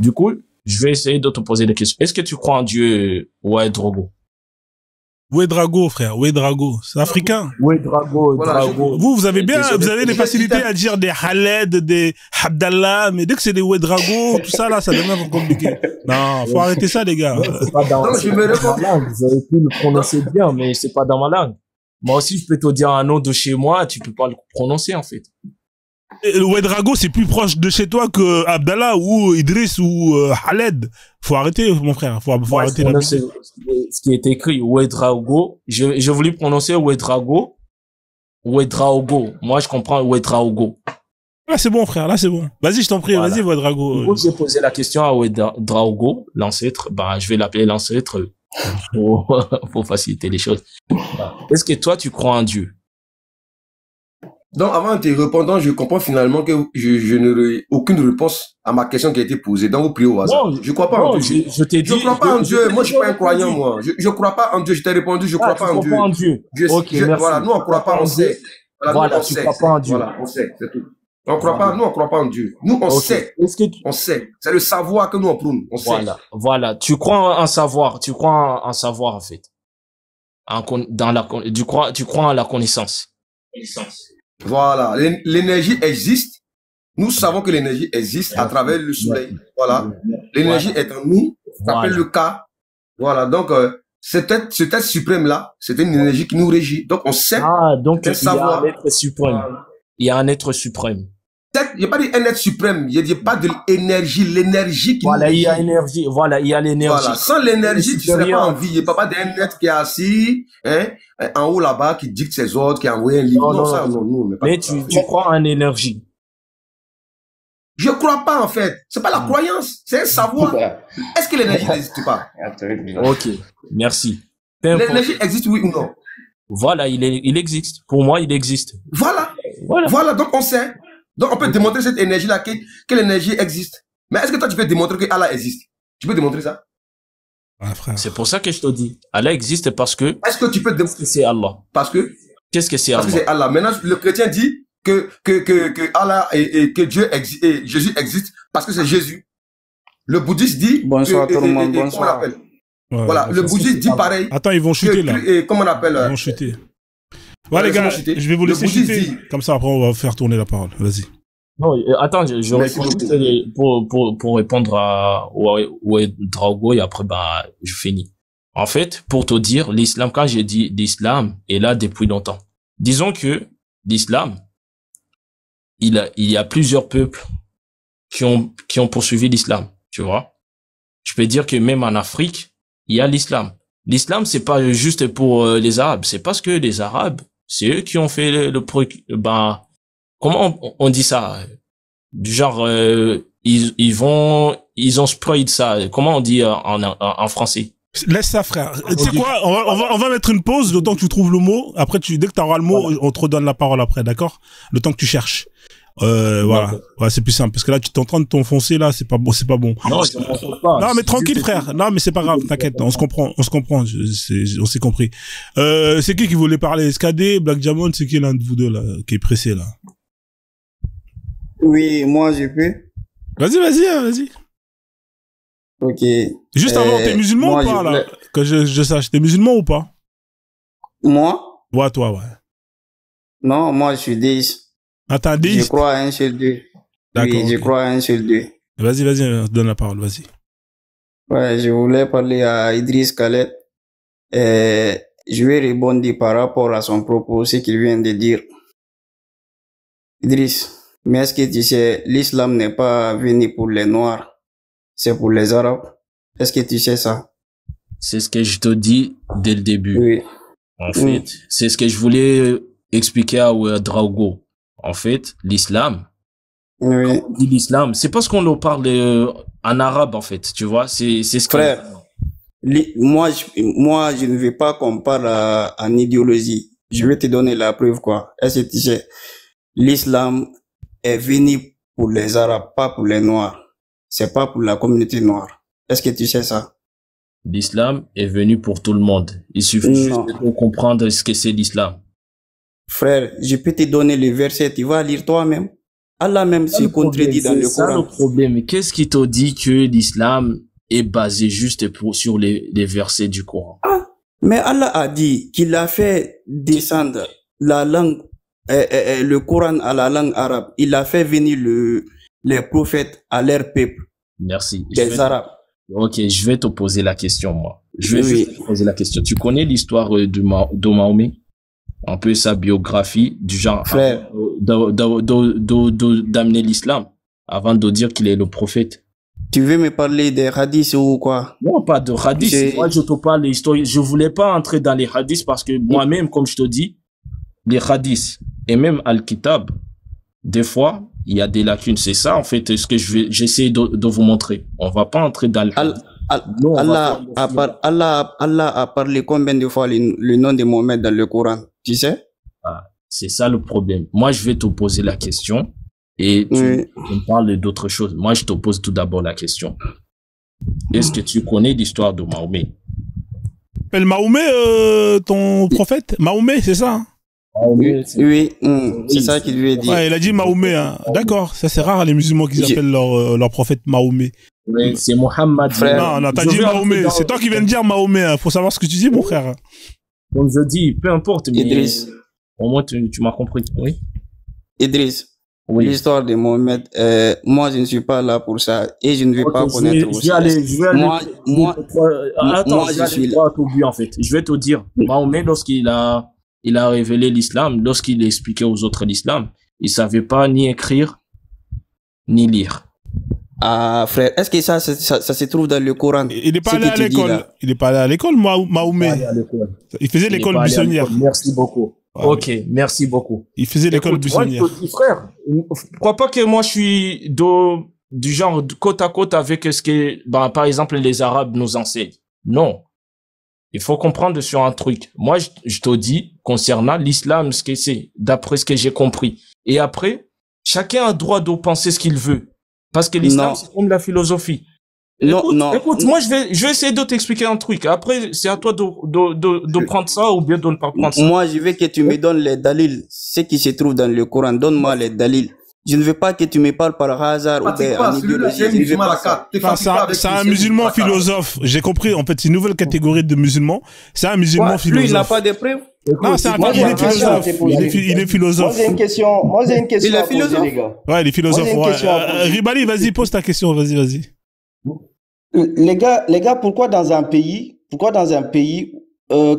Du coup, je vais essayer de te poser des questions. Est-ce que tu crois en Dieu, Ouedraogo? Ouedraogo, frère, Ouedraogo, c'est africain. Ouedraogo, Voilà, Drago. Vous avez bien, Désolé. vous avez des facilités à dire des Khaled, des Abdallah, mais dès que c'est des Ouedraogo, tout ça là, ça devient compliqué. Non, faut arrêter ça, les gars. C'est pas dans, Non, c'est je pas me dans réponds. ma langue. Vous avez pu le prononcer bien, mais c'est pas dans ma langue. Moi aussi, je peux te dire un nom de chez moi, tu peux pas le prononcer, en fait. Ouedraogo, c'est plus proche de chez toi que Abdallah ou Idriss ou Khaled. Faut arrêter, mon frère. Faut Moi, je arrêter prononce la ce qui est écrit, Ouedraogo. Je voulais prononcer Ouedraogo. Ouedraogo. Moi, je comprends Ouedraogo. Là, c'est bon, frère. Là, c'est bon. Vas-y, je t'en prie. Voilà. Vas-y, Ouedraogo. Du coup, j'ai posé la question à Ouedraogo, l'ancêtre. Ben, je vais l'appeler l'ancêtre pour faciliter les choses. Est-ce que toi, tu crois en Dieu? Donc, avant de te répondre, je comprends finalement que je n'aurai aucune réponse à ma question qui a été posée. Donc, vous priez au hasard. Non, Je crois pas en non, Dieu. je t'ai dit. Je crois pas en Dieu. Moi, je suis pas un répondu. croyant, moi. Je crois pas en Dieu. Je t'ai répondu, je crois Ah, tu pas en crois Dieu. pas en Dieu. Ok, merci. Voilà, nous, on croit pas, on sait. Voilà, nous, on tu sait. crois pas en Dieu. Voilà, on sait, c'est tout. On croit pas, nous, on croit pas en Dieu. Nous, on Ok. sait. Est-ce que tu... On sait. C'est le savoir que nous, on prône. On sait. Voilà. Tu crois en savoir. Tu crois en savoir, en fait. Tu crois en la connaissance. Voilà. L'énergie existe. Nous savons que l'énergie existe à travers le soleil. Voilà. L'énergie est en nous. Ça s'appelle le cas. Voilà. Donc, cet être suprême-là, c'est une énergie qui nous régit. Donc, on sait. Ah, donc, il y a savoir. un être suprême. Il y a un être suprême. Il n'y a pas d'un être suprême. Il n'y a pas de l'énergie. L'énergie qui Voilà, nous il y a régit. énergie. Voilà, il y a l'énergie. Voilà. Sans l'énergie, tu ne serais pas en vie. Il n'y a pas d'un être qui est assis, hein, en haut là-bas, qui dicte ses ordres, qui a envoyé un livre. Non, ça, non, nous, on n'est pas Mais comme ça. tu crois en énergie. Je crois pas, en fait. C'est pas la croyance, c'est un savoir. Est-ce que l'énergie n'existe pas? Ok, merci. Peu importe. L'énergie existe, oui ou non? Voilà, il existe. Pour moi, il existe. Voilà. Voilà. Voilà, donc on sait. Donc on peut démontrer cette énergie-là, que l'énergie existe. Mais est-ce que toi, tu peux démontrer que Allah existe? Tu peux démontrer ça? Ah, frère. C'est pour ça que je te dis. Allah existe parce que Est-ce que tu peux démontrer? c'est Allah. Parce que Qu'est-ce que c'est Parce que c'est Allah? Allah. Maintenant, le chrétien dit que Allah et que Dieu existe, et Jésus existe parce que c'est Jésus. Le bouddhiste dit Bonsoir tout le monde, comment on bonsoir. appelle? Ouais, Voilà, ouais, le bouddhiste dit pareil. Attends, ils vont chuter, là. Et comment on appelle? Ils vont chuter. Ouais, Ouais, les gars, laisse-moi chuter. je vais vous Le laisser bouddhiste chuter. dit- Comme ça, après, on va faire tourner la parole. Vas-y. Non, attends, je Merci réponds beaucoup. juste pour répondre à Drago et après, bah, je finis. En fait, pour te dire, l'islam, quand j'ai dit l'islam est là depuis longtemps. Disons que l'islam, il y a plusieurs peuples qui ont poursuivi l'islam, tu vois. Je peux dire que même en Afrique, il y a l'islam. L'islam, c'est pas juste pour les Arabes, c'est parce que les Arabes, c'est eux qui ont fait comment on dit ça? Du genre, ils ont spread ça. Comment on dit en français? Laisse ça, frère. Tu sais quoi? On va mettre une pause, le temps que tu trouves le mot. Après, dès que tu auras le mot, on te redonne la parole après, d'accord? Le temps que tu cherches. Voilà. Ouais, c'est plus simple. Parce que là, tu t'es en train de t'enfoncer, là, c'est pas bon, c'est pas bon. Non, je ne pas. Non, mais tranquille, frère. Non, mais c'est pas grave, t'inquiète. On se comprend. On s'est compris. C'est qui voulait parler? SKD, Black Diamond, c'est qui l'un de vous deux, là, qui est pressé, là? Oui, moi je peux. Vas-y, hein, vas-y. Ok. Juste avant, t'es musulman moi, ou pas, je là? voulais- Que je sache, t'es musulman ou pas? Moi? Ouais, toi, ouais. Non, moi je suis déiste. Ah, t'es un Je déiste? crois à un seul Dieu. D'accord. Oui, je ok. crois à un seul Dieu. Vas-y, donne la parole, vas-y. Ouais, je voulais parler à Idriss Khaled. Je vais répondre par rapport à son propos, ce qu'il vient de dire. Idriss, mais est-ce que tu sais, l'islam n'est pas venu pour les Noirs, c'est pour les Arabes. Est-ce que tu sais ça? C'est ce que je te dis dès le début. Oui. En fait, c'est ce que je voulais expliquer à Drago. En fait, l'islam, Oui. on dit l'islam, c'est parce qu'on le parle en arabe, en fait, tu vois, c'est ce que... Frère, moi, je ne veux pas qu'on parle en idéologie. Je vais te donner la preuve, quoi. Est-ce que tu sais, l'islam est venu pour les Arabes, pas pour les Noirs. C'est pas pour la communauté noire. Est-ce que tu sais ça? L'islam est venu pour tout le monde. Il suffit juste Non. de comprendre ce que c'est l'islam. Frère, je peux te donner le verset, tu vas lire toi-même. Allah même se contredit dans le C'est ça le Coran. problème. Qu'est-ce qui te dit que l'islam est basé juste sur les versets du Coran? Mais Allah a dit qu'il a fait descendre la langue, le Coran à la langue arabe. Il a fait venir les prophètes à leur peuple, Merci. les Arabes. Ok, je vais te poser la question, moi. Je vais Oui. juste te poser la question. Tu connais l'histoire de Mahomet? Un peu sa biographie, du genre, Frère. d'amener l'islam, avant de dire qu'il est le prophète. Tu veux me parler des hadiths ou quoi? Non, pas de hadith. Moi, je te parle des histoires. Je voulais pas entrer dans les hadiths parce que moi-même, comme je te dis, les hadiths et même Al-Kitab, des fois, il y a des lacunes. C'est ça, en fait, ce que j'essaie de vous montrer. On va pas entrer dans le hadith. Non, Allah a parlé combien de fois le nom de Mohammed dans le Coran? Tu sais? Ah, c'est ça le problème. Moi, je vais te poser la question et tu me parles d'autres choses. Moi, je te pose tout d'abord la question. Est-ce que tu connais l'histoire de Mahomet? Le Mahomet, ton prophète? Mahomet, c'est ça? Hein? Mahomet, Oui, c'est ça qu'il lui a dit. Ouais, il a dit Mahomet. Hein. D'accord, ça c'est rare les musulmans qui appellent leur prophète Mahomet. Oui, c'est Mohammed. Non, non, t'as dit Mahomet. C'est toi qui viens de dire Mahomet. Hein. Faut savoir ce que tu dis, mon frère. Comme je dis, peu importe, mais Idriss. au moins tu m'as compris. Oui. Idriss. Oui. L'histoire de Mohammed, moi je ne suis pas là pour ça et je ne vais pas connaître aussi. Je vais aller. Attends, moi, je suis droit au but en fait. Je vais te dire, Mahomet, lorsqu'il a révélé l'islam, lorsqu'il expliquait aux autres l'islam, il savait pas ni écrire ni lire. Ah frère, est-ce que ça se trouve dans le Coran? Il n'est pas allé à l'école. Il n'est pas allé à l'école, Mahomet. Il faisait l'école buissonnière. Merci beaucoup. Ouais. Ok, merci beaucoup. Il faisait l'école buissonnière. Moi, je te dis, frère, crois pas que moi je suis du genre côte à côte avec ce que, par exemple, les Arabes nous enseignent. Non. Il faut comprendre sur un truc. Moi, je te dis, concernant l'islam, ce que c'est, d'après ce que j'ai compris. Et après, chacun a le droit de penser ce qu'il veut. Parce que l'islam, c'est comme la philosophie. Écoute, moi, je vais essayer de t'expliquer un truc. Après, c'est à toi de prendre ça ou bien de ne pas prendre ça. Moi, je veux que tu me donnes les dalils, ce qui se trouve dans le Coran. Donne-moi les dalils. Je ne veux pas que tu me parles par hasard ou bien en idéologie. C'est un musulman philosophe. J'ai compris. En fait, c'est une nouvelle catégorie de musulmans. C'est un musulman philosophe. Lui, il n'a pas de preuves. Non, c'est il est philosophe. Il est philosophe. Moi, j'ai une question à poser, les gars. Ouais, il est philosophe. Ribali, vas-y, pose ta question. Vas-y. Les gars, pourquoi dans un pays, quand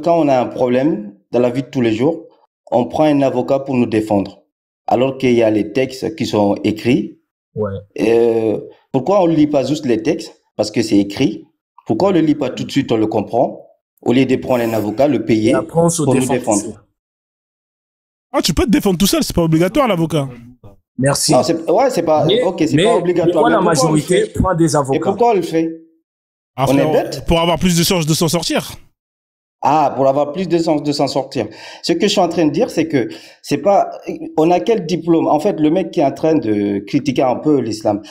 on a un problème dans la vie de tous les jours, on prend un avocat pour nous défendre, alors qu'il y a les textes qui sont écrits. Ouais. Pourquoi on ne lit pas juste les textes? Parce que c'est écrit. Pourquoi on ne le lit pas tout de suite, on le comprend, au lieu de prendre un avocat, le payer pour nous défendre? Ah, tu peux te défendre tout seul, c'est pas obligatoire l'avocat. Merci. Non, c'est pas obligatoire. Pourquoi la majorité prend des avocats? Et pourquoi on le fait? On est bête? Pour avoir plus de chances de s'en sortir. Ah, pour avoir plus de chances de s'en sortir. Ce que je suis en train de dire, c'est que c'est pas, on a quel diplôme? En fait, le mec qui est en train de critiquer un peu l'islam,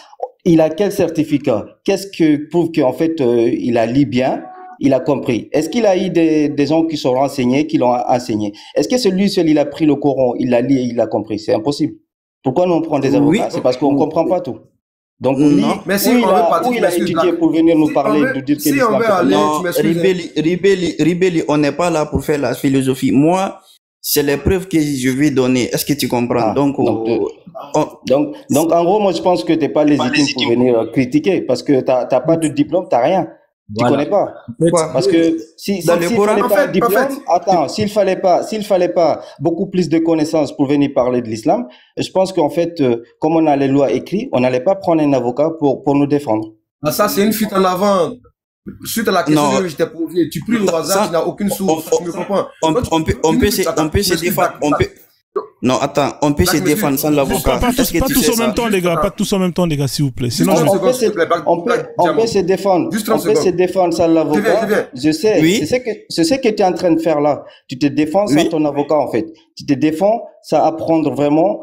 il a quel certificat? Qu'est-ce que prouve qu'en fait, il a lu bien, il a compris? Est-ce qu'il a eu des gens qui sont renseignés, qui l'ont enseigné? Est-ce que celui seul, il a pris le Coran, il l'a lu et il a compris? C'est impossible. Pourquoi nous on prend des avocats? C'est parce qu'on comprend pas tout. Donc, mais si on veut partir, il a étudié pour venir nous parler de dire que si on veut aller, Ribelli, on n'est pas là pour faire la philosophie. Moi, c'est les preuves que je vais donner. Est-ce que tu comprends? Donc, en gros, moi, je pense que t'es pas légitime pour venir critiquer parce que t'as pas de diplôme, t'as rien. Tu connais pas. Parce que s'il fallait pas un diplôme, attends, s'il fallait pas beaucoup plus de connaissances pour venir parler de l'islam, je pense qu'en fait, comme on a les lois écrites, on n'allait pas prendre un avocat pour nous défendre. Ah, ça, c'est une fuite en avant. Suite à la question que je t'ai posée, tu pries au hasard, tu n'as aucune source. Tu me comprends? On peut se défendre. Non, attends, on peut se défendre sans l'avocat. Pas tous en même temps, les gars. Pas tous en même temps, les gars, s'il vous plaît. Sinon, on peut se défendre. On peut se défendre sans l'avocat. Je sais. Oui. C'est ce que tu es en train de faire là. Tu te défends sans ton avocat, en fait. Tu te défends sans apprendre vraiment,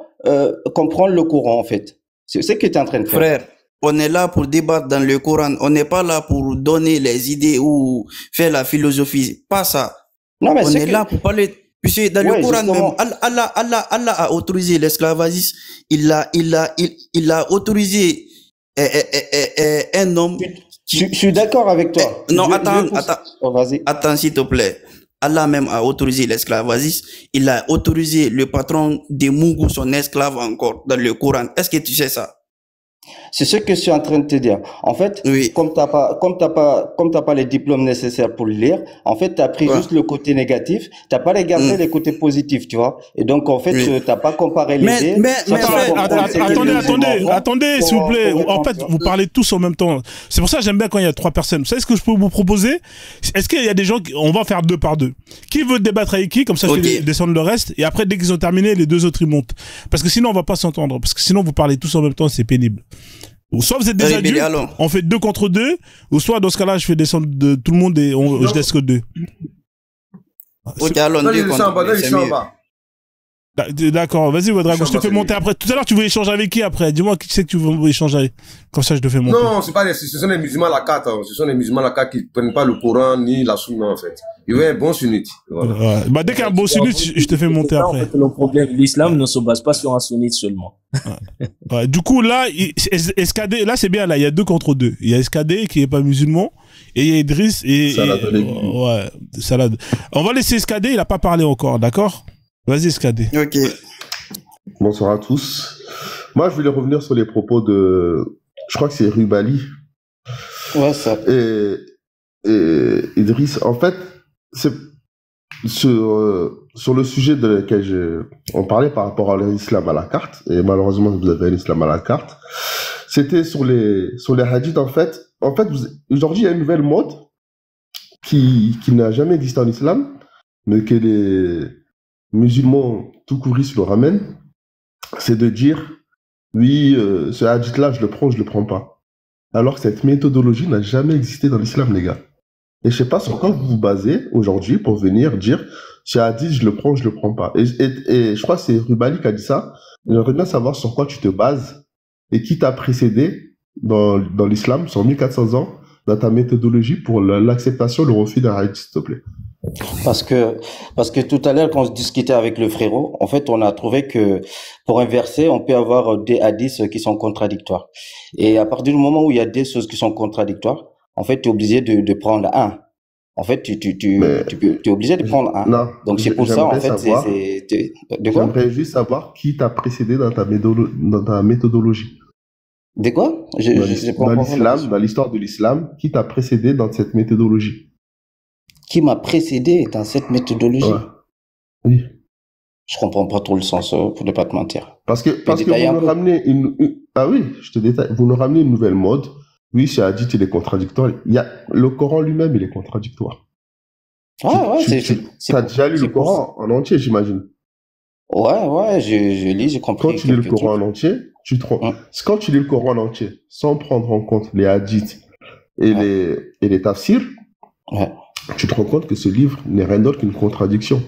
comprendre le Coran, en fait. C'est ce que tu es en train de faire. Frère, on est là pour débattre dans le Coran. On n'est pas là pour donner les idées ou faire la philosophie. Pas ça. Non, mais on est là pour parler. Puisque dans le Coran même, Allah a autorisé l'esclavagisme. Il a autorisé un homme. Je suis d'accord avec toi. Non, attends, s'il te plaît. Allah même a autorisé l'esclavagisme. Il a autorisé le patron de Mougou, son esclave encore, dans le Coran. Est-ce que tu sais ça? C'est ce que je suis en train de te dire. En fait, oui. comme t'as pas les diplômes nécessaires pour le lire, en fait, t'as pris juste le côté négatif, t'as pas regardé les côtés positifs, tu vois. Et donc, en fait, t'as pas comparé les deux. Attendez, s'il vous plaît. En fait, vous parlez tous en même temps. C'est pour ça que j'aime bien quand il y a 3 personnes. Vous savez ce que je peux vous proposer? Est-ce qu'il y a des gens on va faire 2 par 2. Qui veut débattre avec qui? Comme ça, je vais descendre le reste. Et après, dès qu'ils ont terminé, les 2 autres, ils montent. Parce que sinon, on va pas s'entendre. Parce que sinon, vous parlez tous en même temps, c'est pénible. Ou soit vous êtes des adultes, on fait 2 contre 2, ou soit dans ce cas-là, je fais descendre de tout le monde et je laisse que 2. Ok, alors, non, il descend pas. D'accord, vas-y, Ouedraogo, je te fais monter après. Tout à l'heure, tu veux échanger avec qui après? Dis-moi qui c'est que tu veux échanger avec. Comme ça, je te fais monter. Non, ce sont les musulmans à la carte. Ce sont les musulmans à la carte qui prennent pas le Coran ni la sunna, en fait. Ils veulent un bon sunnite. Voilà. Ouais. Bah, dès qu'il y a un bon sunnite, je te fais monter après. En fait, le problème, l'islam ne se base pas sur un sunnite seulement. Ouais. Du coup, là, SKD, là, c'est bien, là, il y a 2 contre 2. Il y a SKD qui est pas musulman, et il y a Idriss ouais, Salade. On va laisser SKD, il a pas parlé encore, d'accord? Vas-y, SKD. Ok. Bonsoir à tous. Moi, je voulais revenir sur les propos de, je crois que c'est Rubali. Ouais, ça. Et Idriss, en fait, c'est sur le sujet de lequel on parlait par rapport à l'islam à la carte, et malheureusement, vous avez un islam à la carte. C'était sur les hadiths, en fait. En fait, aujourd'hui, il y a une nouvelle mode qui n'a jamais existé en islam, mais que les musulmans tout court se le ramènent, c'est de dire oui, ce hadith-là, je le prends, je le prends pas. Alors que cette méthodologie n'a jamais existé dans l'islam, les gars. Et je sais pas sur quoi vous vous basez aujourd'hui pour venir dire ce hadith, je le prends, je le prends pas. Et je crois que c'est Rubali qui a dit ça. J'aimerais bien savoir sur quoi tu te bases et qui t'a précédé dans l'islam sur 1400 ans dans ta méthodologie pour l'acceptation, le refus d'un hadith, s'il te plaît. Parce que tout à l'heure, quand on discutait avec le frérot, en fait, on a trouvé que pour un verset, on peut avoir des hadiths qui sont contradictoires. Et à partir du moment où il y a des choses qui sont contradictoires, en fait, tu es obligé de prendre un. En fait, tu es obligé de prendre un. Non, donc c'est pour ça, en fait, de quoi? J'aimerais juste savoir qui t'a précédé dans ta méthodologie. De quoi? Dans l'islam, dans l'histoire de l'islam, qui t'a précédé dans cette méthodologie? Qui m'a précédé dans cette méthodologie? Ouais. Oui. Je comprends pas trop le sens, pour ne pas te mentir. Parce que vous nous ramenez ah oui, je te détaille. Vous nous ramenez une nouvelle mode. Oui, ce hadith, il est contradictoire. Le Coran lui-même, il est contradictoire. Ah ouais, t'as déjà lu le Coran en entier, j'imagine. Ouais, je lis, j'ai compris. Quand tu lis le Coran en entier, quand tu lis le Coran en entier, sans prendre en compte les hadiths et les tafsirs, tu te rends compte que ce livre n'est rien d'autre qu'une contradiction.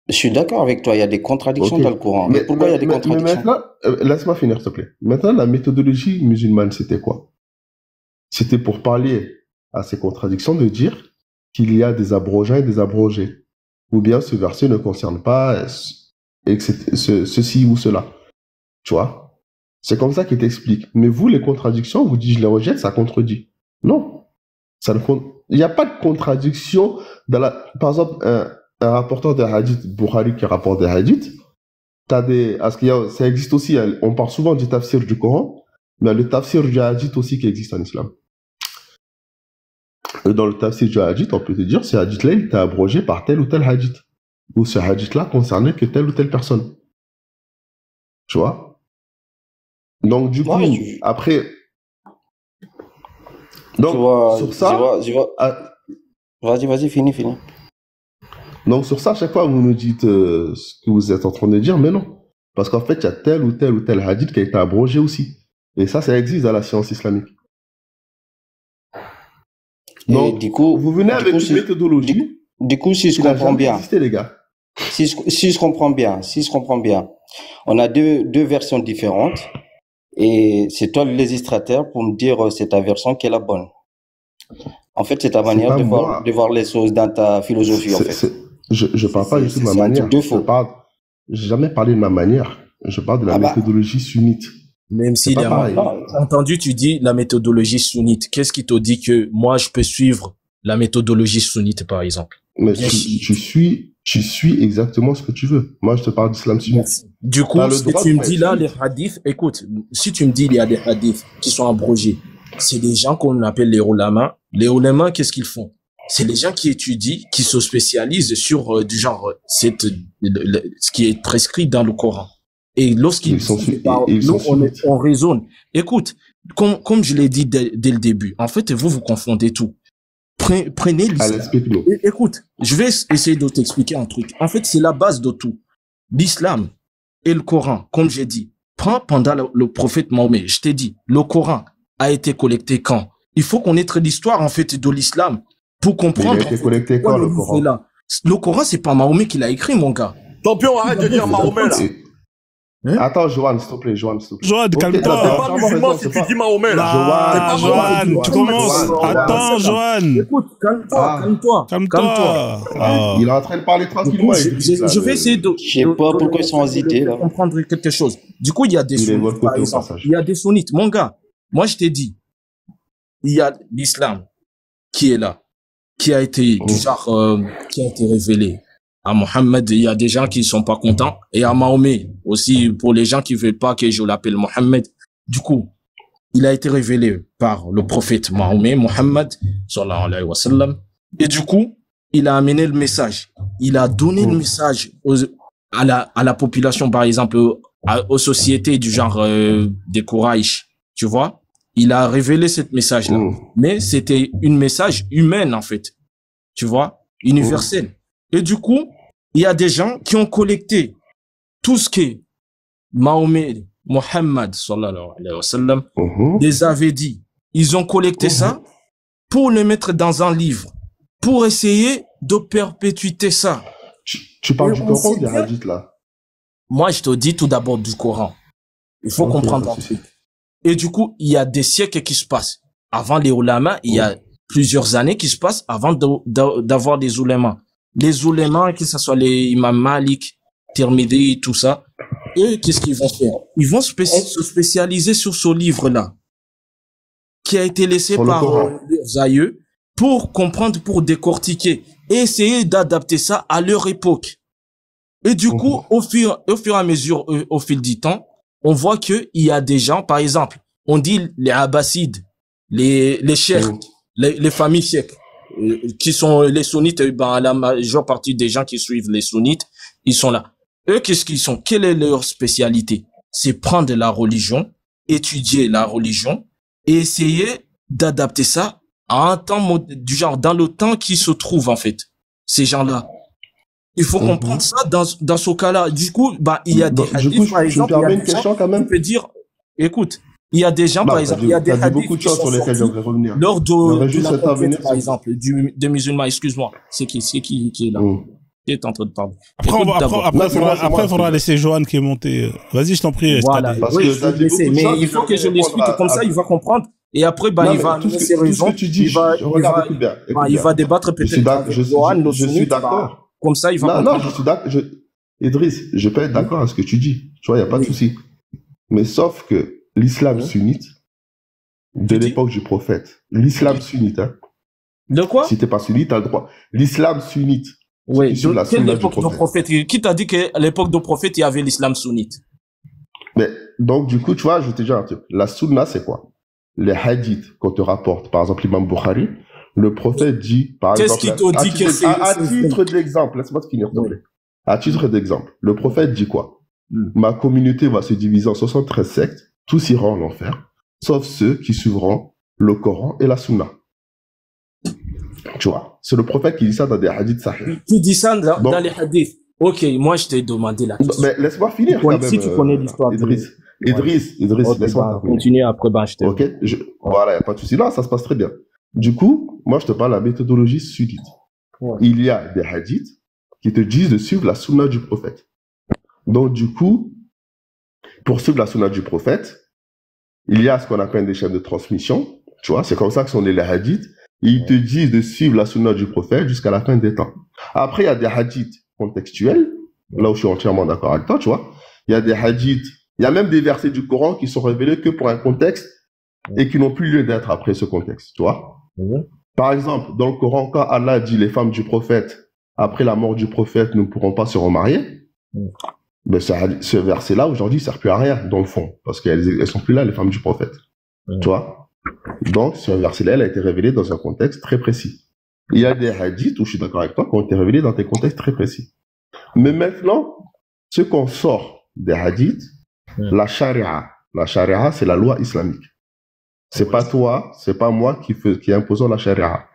Je suis d'accord avec toi, il y a des contradictions dans le Coran. Mais pourquoi il y a des contradictions? Mais maintenant, laisse-moi finir, s'il te plaît. Maintenant, la méthodologie musulmane, c'était quoi? C'était pour parler à ces contradictions, de dire qu'il y a des abrogats et des abrogés. Ou bien ce verset ne concerne pas ceci ou cela. Tu vois? C'est comme ça qu'il t'explique. Mais vous, les contradictions, vous dites je les rejette, ça contredit. Non. Il n'y a pas de contradiction par exemple, un rapporteur des hadiths, Bukhari qui rapporte des hadiths, ça existe aussi, on parle souvent du tafsir du Coran, mais il y a le tafsir du hadith aussi qui existe en islam. Et dans le tafsir du hadith, on peut te dire, ce hadith-là, il était abrogé par tel ou tel hadith. Ou ce hadith-là concernait que telle ou telle personne. Tu vois? Donc, du coup, après... Donc, sur ça... Vas-y, finis. Donc, sur ça, à chaque fois, vous nous dites ce que vous êtes en train de dire, mais non. Parce qu'en fait, il y a tel ou tel hadith qui a été abrogé aussi. Et ça existe dans la science islamique. Donc, du coup, vous venez avec une méthodologie. Du coup, si je comprends bien. Existé, les gars. Si je comprends bien, on a deux versions différentes. Et c'est toi le législateur pour me dire c'est ta version qui est la bonne. En fait, c'est ta manière de voir les choses dans ta philosophie, en fait. Je parle pas du tout de ma manière. J'ai jamais parlé de ma manière. Je parle de la méthodologie sunnite. Même s'il y a entendu, tu dis la méthodologie sunnite. Qu'est-ce qui te dit que moi, je peux suivre la méthodologie sunnite, par exemple? Mais tu suis exactement ce que tu veux. Moi, je te parle d'islam sunnite. Du coup, si tu me dis là, les hadiths, écoute, si tu me dis il y a des hadiths qui sont abrogés, c'est des gens qu'on appelle les ulama. Les ulama, qu'est-ce qu'ils font? C'est les gens qui étudient, qui se spécialisent sur du genre ce qui est prescrit dans le Coran. Et lorsqu'ils on raisonne. Écoute, comme je l'ai dit dès le début, en fait, vous confondez tout. Prenez l'islam. Écoute, je vais essayer de t'expliquer un truc. En fait, c'est la base de tout. L'islam et le Coran, comme j'ai dit, prends pendant le prophète Mahomet. Je t'ai dit, le Coran a été collecté quand? Il faut connaître l'histoire, en fait, de l'islam pour comprendre. Il a été collecté quand, le Coran? Le Coran, c'est pas Mahomet qui l'a écrit, mon gars. Champion, arrête de dire Mahomet, là. Attends, Johan, s'il te plaît, Johan. Calme-toi. T'es pas musulman si tu dis Mahomet, là. Johan, tu commences. Attends, Johan. Écoute, calme-toi. Il est en train de parler tranquillement. Je vais essayer de... Je sais pas pourquoi ils sont hésités, là. Comprendre quelque chose. Du coup, il y a des sunnites, par exemple. Il y a des sunnites. Mon gars, moi, je t'ai dit, il y a l'islam qui est là, qui a été, du genre, qui a été révélé. À Mohammed, il y a des gens qui sont pas contents. Et à Mahomet, aussi, pour les gens qui veulent pas que je l'appelle Mohammed. Du coup, il a été révélé par le prophète Mahomet, Mohammed, sallallahu alayhi wa sallam. Et du coup, il a amené le message. Il a donné le message à la population, par exemple, aux sociétés du genre, des Quraysh. Tu vois? Il a révélé ce message-là. Mais c'était une message humaine, en fait. Tu vois? Universel. Et du coup, il y a des gens qui ont collecté tout ce que Mahomet, Mohammed, sallallahu alayhi wa sallam, les avait dit. Ils ont collecté ça pour le mettre dans un livre, pour essayer de perpétuer ça. Tu parles du Coran ou des hadiths, là? Moi, je te dis tout d'abord du Coran. Il faut comprendre un truc. Et du coup, il y a des siècles qui se passent. Avant les ulama, il y a plusieurs années qui se passent avant d'avoir des ulémas. Les ulémas, que ce soit les imams Malik, Tirmidhi, tout ça, eux, qu'est-ce qu'ils vont faire? Ils vont se spécialiser sur ce livre-là, qui a été laissé par leurs aïeux, pour comprendre, pour décortiquer, et essayer d'adapter ça à leur époque. Et du coup, au fur et à mesure, au fil du temps, on voit que il y a des gens, par exemple, on dit les Abbassides, les cheikhs, les familles cheikhs, qui sont les sunnites, la majeure partie des gens qui suivent les sunnites, ils sont là. Eux, qu'est-ce qu'ils sont? Quelle est leur spécialité? C'est prendre la religion, étudier la religion, et essayer d'adapter ça à un temps du genre, dans le temps qui se trouve, en fait. Ces gens-là. Il faut comprendre ça dans ce cas-là. Du coup, il y a des hadiths, par exemple, il y a des gens qui peuvent dire, écoute, il y a des gens, par exemple, il y a des hadiths beaucoup de choses sur lesquelles j'aimerais revenir. Lors de la conquête, par exemple, des musulmans, excuse-moi, c'est qui est là? Qui est en train de parler? Après, il faudra laisser Johan qui est monté. Vas-y, je t'en prie. Voilà. Oui, je vais laisser. Mais il faut que je l'explique comme ça, il va comprendre. Et après, il va amener ses raisons. Il va débattre peut-être avec Johan, je suis d'accord. Comme ça, il va comprendre. Non, je suis d'accord. Idriss, je peux être d'accord avec ce que tu dis. Tu vois, il n'y a pas de souci. Mais sauf que l'islam sunnite, de l'époque du prophète, l'islam sunnite, hein. De quoi? Si t'es pas sunnite, t'as le droit. L'islam sunnite. Oui, de quelle époque du prophète? Qui t'a dit qu'à l'époque du prophète, il y avait l'islam sunnite? Mais, donc, du coup, tu vois, je vais te dire un truc. La sunna, c'est quoi? Les hadiths qu'on te rapporte, par exemple, l'imam Bukhari, le prophète dit, par exemple, qu'est-ce qu'il te dit que c'est... À titre d'exemple, laisse-moi te finir, s'il te plaît. À titre d'exemple, le prophète dit quoi? Ma communauté va se diviser en 73 sectes, tous iront en enfer, sauf ceux qui suivront le Coran et la Sunna. Tu vois, c'est le prophète qui dit ça dans des hadiths sahih. Qui dit ça dans les hadiths? Ok, moi je t'ai demandé la question. Mais laisse-moi finir quand même. Si tu connais l'histoire. Idriss, laisse-moi terminer. Continuer après, je t'ai. Ok, voilà, y a pas de souci. Là, ça se passe très bien. Du coup, moi je te parle de la méthodologie sunnite. Il y a des hadiths qui te disent de suivre la Sunna du prophète. Donc, du coup, pour suivre la sunna du prophète, il y a ce qu'on appelle des chaînes de transmission. Tu vois, c'est comme ça que sont les hadiths. Ils te disent de suivre la sunna du prophète jusqu'à la fin des temps. Après, il y a des hadiths contextuels, là où je suis entièrement d'accord avec toi, tu vois. Il y a des hadiths, il y a même des versets du Coran qui sont révélés que pour un contexte et qui n'ont plus lieu d'être après ce contexte, tu vois. Par exemple, dans le Coran, quand Allah dit les femmes du prophète, après la mort du prophète, ne pourront pas se remarier, ben ce verset-là, aujourd'hui, ne sert plus à rien, dans le fond, parce qu'elles sont plus là, les femmes du prophète. Tu vois? Donc, ce verset-là, il a été révélé dans un contexte très précis. Il y a des hadiths, où je suis d'accord avec toi, qui ont été révélés dans des contextes très précis. Mais maintenant, ce qu'on sort des hadiths, la charia, c'est la loi islamique. C'est pas toi, c'est pas moi qui imposons la charia.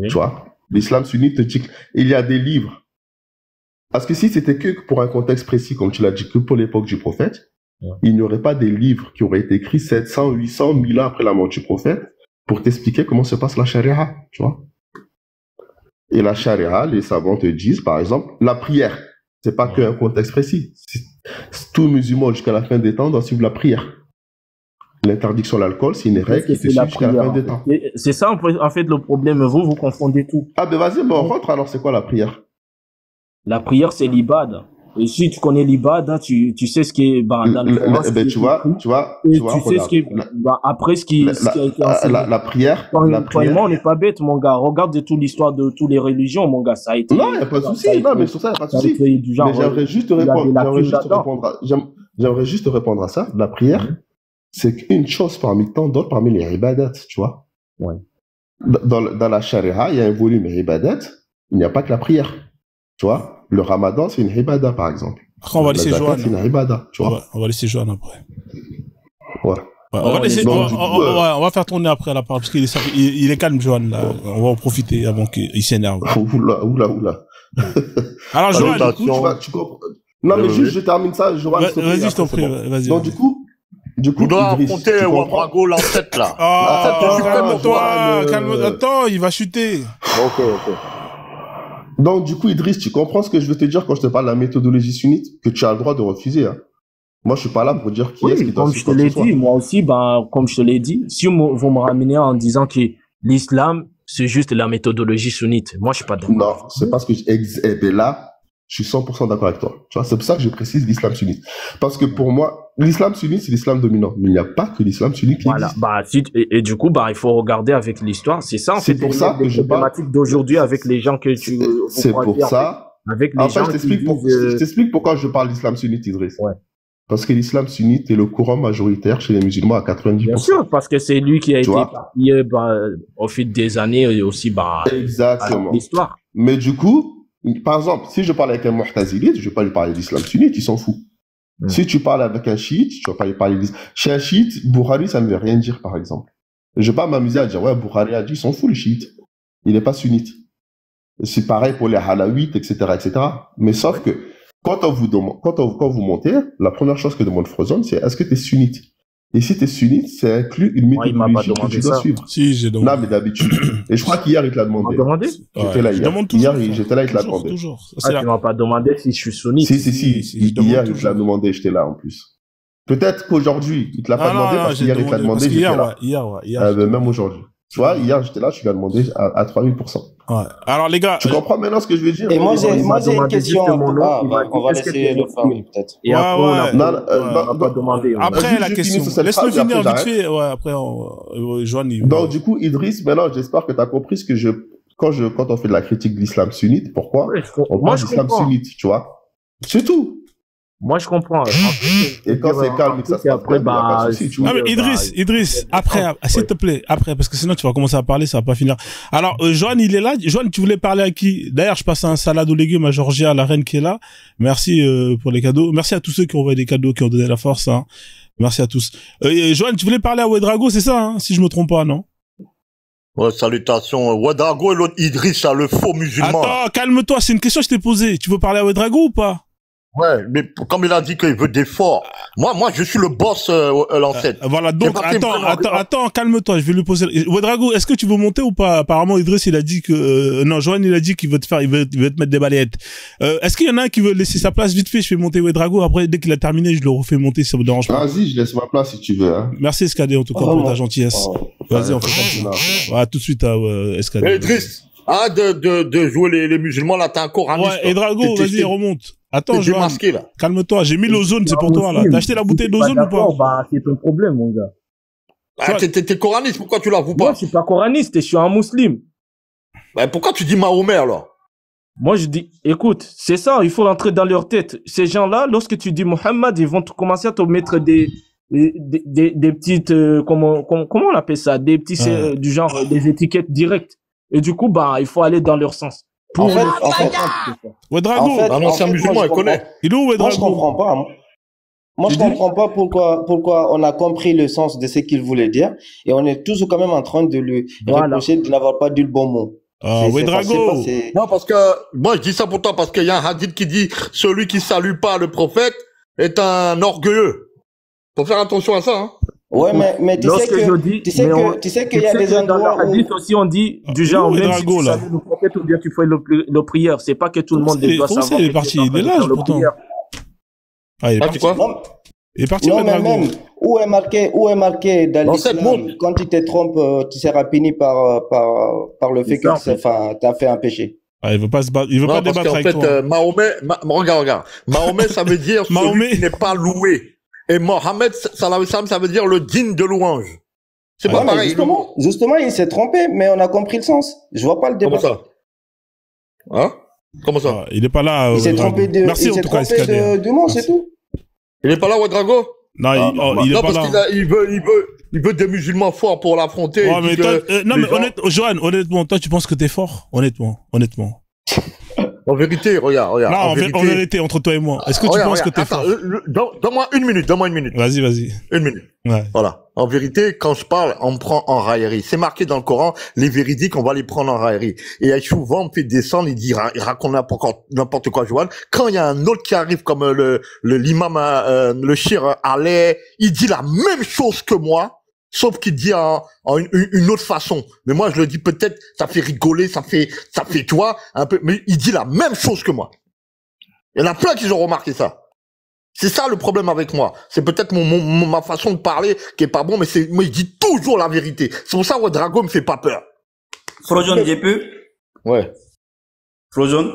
Tu vois? L'islam sunnite te dit qu'il y a des livres. Parce que si c'était que pour un contexte précis, comme tu l'as dit, que pour l'époque du prophète, il n'y aurait pas des livres qui auraient été écrits 700, 800, 1000 ans après la mort du prophète pour t'expliquer comment se passe la charia, tu vois. Et la charia, les savants te disent, par exemple, la prière, c'est pas qu'un contexte précis. Tout musulman jusqu'à la fin des temps doit suivre la prière. L'interdiction de l'alcool, c'est une règle qui se suit jusqu'à la fin des temps. C'est ça, en fait, le problème. Vous confondez tout. Ah, ben vas-y, on rentre alors, c'est quoi la prière? La prière, c'est l'ibad. Et si tu connais l'ibad, tu sais ce qui est, dans le Coran. Tu vois, sais ce qui est, après ce qui a été enseigné. La prière. Moi, on n'est pas bête, mon gars. Regarde toute l'histoire de toutes les religions, mon gars. Ça a été. Non, il n'y a pas de souci. Non, mais sur ça, il n'y a pas de souci. Mais j'aimerais juste te répondre à ça. La prière, c'est qu'une chose parmi tant d'autres, parmi les ibadat, tu vois. Ouais. Dans la charia, il y a un volume ibadat. Il n'y a pas que la prière. Tu vois. Le ramadan, c'est une ibada, par exemple. Après, on va laisser Joanne. C'est une ibada, tu vois. On va laisser Joanne après. Ouais. On va faire tourner après la parole, parce qu'il est calme, Joanne, là. On va en profiter avant qu'il s'énerve. Oula. Alors, Joanne, tu comprends. Non, mais juste, je termine ça, Joanne. Vas-y, je t'en prie, vas-y. Donc, du coup, on doit affronter Ouadrago, l'ancêtre, là. Calme-toi, attends, il va chuter. Ok. Donc, du coup, Idriss, tu comprends ce que je veux te dire quand je te parle de la méthodologie sunnite, que tu as le droit de refuser, hein. Moi, je suis pas là pour dire qui est-ce qui doit suivre. Comme je te l'ai dit, moi aussi, comme je te l'ai dit, si vous me ramenez en disant que l'islam, c'est juste la méthodologie sunnite, moi, je suis pas d'accord. Non, c'est parce que, là, je suis 100% d'accord avec toi. Tu vois, c'est pour ça que je précise l'islam sunnite. Parce que pour moi, l'islam sunnite, c'est l'islam dominant. Mais il n'y a pas que l'islam sunnite qui existe. Et du coup, il faut regarder avec l'histoire. C'est ça, en fait, pour ça que je parle d'aujourd'hui avec les gens que tu... C'est pour ça. Avec les gens je t'explique pourquoi je parle d'islam sunnite, Idriss. Ouais. Parce que l'islam sunnite est le courant majoritaire chez les musulmans à 90%. Bien sûr, parce que c'est lui qui a été éparpillé au fil des années et aussi exactement. l'histoire. Mais du coup, par exemple, si je parle avec un mu'tazilite, je vais pas lui parler d'islam sunnite, il s'en fout. Si tu parles avec un chiite, tu vas pas lui parler d'islam. Chez un chiite, Bukhari, ça ne veut rien dire, par exemple. Je vais pas m'amuser à dire, ouais, Bukhari a dit, il s'en fout, le chiite. Il n'est pas sunnite. C'est pareil pour les halawites, etc., etc. Mais sauf que, quand vous montez, la première chose que demande Frozone, c'est, est-ce que tu es sunnite? Et si tu es sunnite, c'est inclus une méthodologie que tu dois suivre. Si, j'ai demandé. Non, mais d'habitude. Et je crois qu'hier, il te l'a demandé. J'étais là hier. Hier, j'étais là, il te l'a demandé. Toujours. Tu m'as pas demandé si je suis sunnite. Si. Hier, il te l'a demandé, j'étais là, en plus. Peut-être qu'aujourd'hui, il te l'a pas demandé, parce qu'hier, il te l'a demandé, j'étais là. Hier. Même aujourd'hui. Tu vois, hier, j'étais là, je lui ai demandé à 3000%. Ouais. Alors, les gars. Tu comprends maintenant ce que je veux dire? Et moi, j'ai une question. On va laisser le faire, peut-être. Et après, on n'a pas demandé. Après, la question. Laisse-le finir vite fait. Ouais, après, Joanne, donc, du coup, Idriss, maintenant, j'espère que tu as compris ce que quand on fait de la critique de l'islam sunnite, pourquoi on parle d'islam sunnite, tu vois? C'est tout. Moi, je comprends. Et quand c'est calme, ça se après, non, mais Idriss, après, s'il te plaît, après, parce que sinon tu vas commencer à parler, ça va pas finir. Alors, Joanne, il est là. Joanne, tu voulais parler à qui? D'ailleurs, je passe un salade aux légumes à Georgia, la reine qui est là. Merci pour les cadeaux. Merci à tous ceux qui ont envoyé des cadeaux, qui ont donné la force. Hein. Merci à tous. Joanne, tu voulais parler à Ouedraogo, c'est ça, hein, si je me trompe pas, non? Ouais, salutations. Ouedraogo et l'autre Idriss, le faux musulman. Attends, calme-toi, c'est une question que je t'ai posée. Tu veux parler à Ouedraogo ou pas? Ouais, mais comme il a dit qu'il veut des forts. Moi, je suis le boss, l'ancêtre. Voilà, donc, attends, calme-toi, je vais lui poser. Ouedraogo, est-ce que tu veux monter ou pas? Apparemment, Idriss, il a dit que, non, Johan, il a dit qu'il veut il veut te mettre des balayettes. Est-ce qu'il y en a un qui veut laisser sa place vite fait? Je fais monter Ouedraogo. Après, dès qu'il a terminé, je le refais monter, ça me dérange pas. Vas-y, je laisse ma place si tu veux, hein. Merci, Escadé, en tout cas, pour ta gentillesse. Vas-y, on fait comme ça. Voilà, tout de suite à, Escadé. Idriss, arrête de jouer les musulmans, là, t'es un coraniste. Ouais, Ouedraogo, vas-y, remonte. Attends, je calme-toi, j'ai mis l'ozone, c'est pour toi, là. T'as acheté la bouteille d'ozone ou pas? Bah, c'est ton problème, mon gars. Ah, t'es coraniste, pourquoi tu l'avoues pas? Moi, je suis pas coraniste, je suis un musulman. Bah, pourquoi tu dis Mahomet, alors? Moi, je dis, écoute, c'est ça, il faut rentrer dans leur tête. Ces gens-là, lorsque tu dis Mohammed, ils vont commencer à te mettre des petites, comment on appelle ça? Des petits, du genre, des étiquettes directes. Et du coup, bah, il faut aller dans leur sens. Ouedraogo, un ancien musulman, il connaît. Il est où, Ouedraogo? Moi, je comprends pas. Moi, je comprends pas pourquoi on a compris le sens de ce qu'il voulait dire et on est toujours quand même en train de lui reprocher de n'avoir pas dit le bon mot. Ouedraogo. Non, parce que, moi, je dis ça pour toi parce qu'il y a un hadith qui dit, celui qui salue pas le prophète est un orgueilleux. Faut faire attention à ça, hein. Ouais, mais tu sais qu'il y a des endroits où... hadith aussi, on dit, du genre, même si tu salues le prophète ou bien tu fais le prière. C'est pas que tout le monde doit savoir. Il est parti, il est là, pourtant. Ah, il est parti. Il est parti, non, mais même, où est marqué dans l'islam, quand tu te trompes, tu seras puni par le fait que t'as fait un péché. Ah, il veut pas se battre, il veut pas débattre avec toi. En fait, Mahomet, regarde. Mahomet, ça veut dire celui qui n'est pas loué. Et Mohammed, ça veut dire le digne de louange. C'est pas pareil. Justement, il s'est trompé, mais on a compris le sens. Je vois pas le débat. Comment ça? Hein? Comment ça? Il est pas là. Il s'est trompé de mot, c'est tout. Il est pas là, Ouedraogo? Non, il est pas là. Non, parce qu'il veut des musulmans forts pour l'affronter. Ouais, mais Johan, honnêtement, toi, tu penses que t'es fort? Honnêtement. En vérité, regarde. Non, en vérité, entre toi et moi. Est-ce que tu penses que t'es fort? Donne-moi une minute. Vas-y. Une minute. Ouais. Voilà. En vérité, quand je parle, on me prend en raillerie. C'est marqué dans le Coran, les véridiques, on va les prendre en raillerie. Et souvent, on me fait descendre, il raconte n'importe quoi, Johan. Quand il y a un autre qui arrive, comme l'imam, le shir Allais, il dit la même chose que moi. Sauf qu'il dit en une autre façon. Mais moi, je le dis peut-être, ça fait rigoler, ça fait toi, un peu, mais il dit la même chose que moi. Il y en a plein qui ont remarqué ça. C'est ça le problème avec moi. C'est peut-être ma façon de parler qui est pas bon, mais il dit toujours la vérité. C'est pour ça que Ouedraogo me fait pas peur. Frojon, je peux? Ouais. Frojon?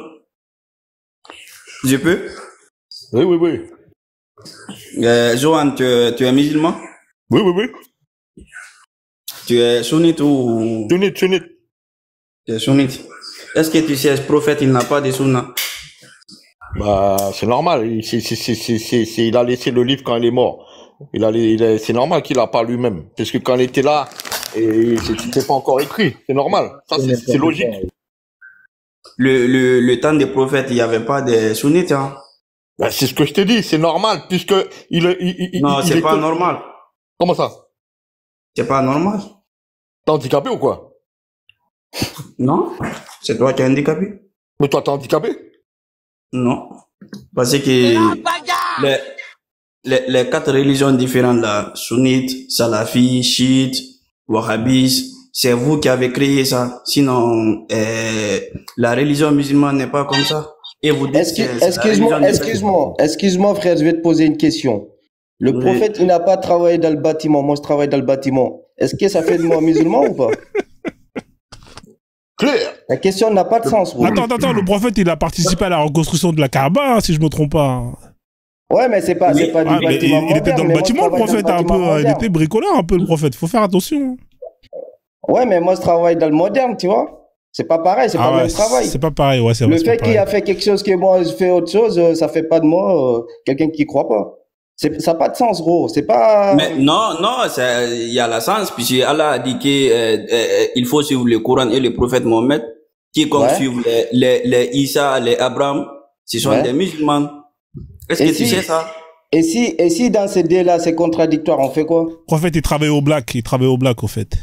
Je peux? Oui. Johan, tu es musulman? Oui. Tu es sunnite ou... Sunnite. Tu es sunnite. Est-ce que tu sais, ce prophète, il n'a pas de sunna? Bah, c'est normal. Il a laissé le livre quand il est mort. C'est normal qu'il a pas lui-même. Parce que quand il était là, c'était pas encore écrit. C'est normal. Ça, c'est logique. Le temps des prophètes, il n'y avait pas de sunnites, hein? Bah, c'est ce que je t'ai dit. C'est normal, puisque non, c'est pas normal. Comment ça? C'est pas normal. T'es handicapé ou quoi? Non. C'est toi qui es handicapé. Mais toi, t'es handicapé? Non. Parce que les 4 religions différentes là, sunnites, salafis, chiites, wahhabis, c'est vous qui avez créé ça. Sinon, la religion musulmane n'est pas comme ça. Et vous dites excuse-moi frère, je vais te poser une question. Le prophète, il n'a pas travaillé dans le bâtiment. Moi, je travaille dans le bâtiment. Est-ce que ça fait de moi musulman ou pas? Claire. La question n'a pas de sens. Bro. Attends, le prophète, il a participé à la reconstruction de la Kaaba, si je me trompe pas. Ouais, mais c'est pas du bâtiment. Il était dans le bâtiment, le prophète, un peu. Il était bricoleur, un peu, le prophète. Faut faire attention. Ouais, mais moi, je travaille dans le moderne, tu vois. C'est pas pareil, c'est pas le même travail. C'est pas pareil, ouais, c'est vrai. Le fait qu'il a fait quelque chose que moi, je fais autre chose, ça fait pas de moi quelqu'un qui croit pas. Ça n'a pas de sens, gros. C'est pas. Mais non, il y a la sens, puisque Allah a dit qu'il faut suivre le Coran et le prophète Mohammed. Quiconque suivre les Isa, les Abraham, ce sont des musulmans. Est-ce que tu sais ça? Et si dans ces deux-là, c'est contradictoire, on fait quoi? Le prophète, il travaille au black, au fait.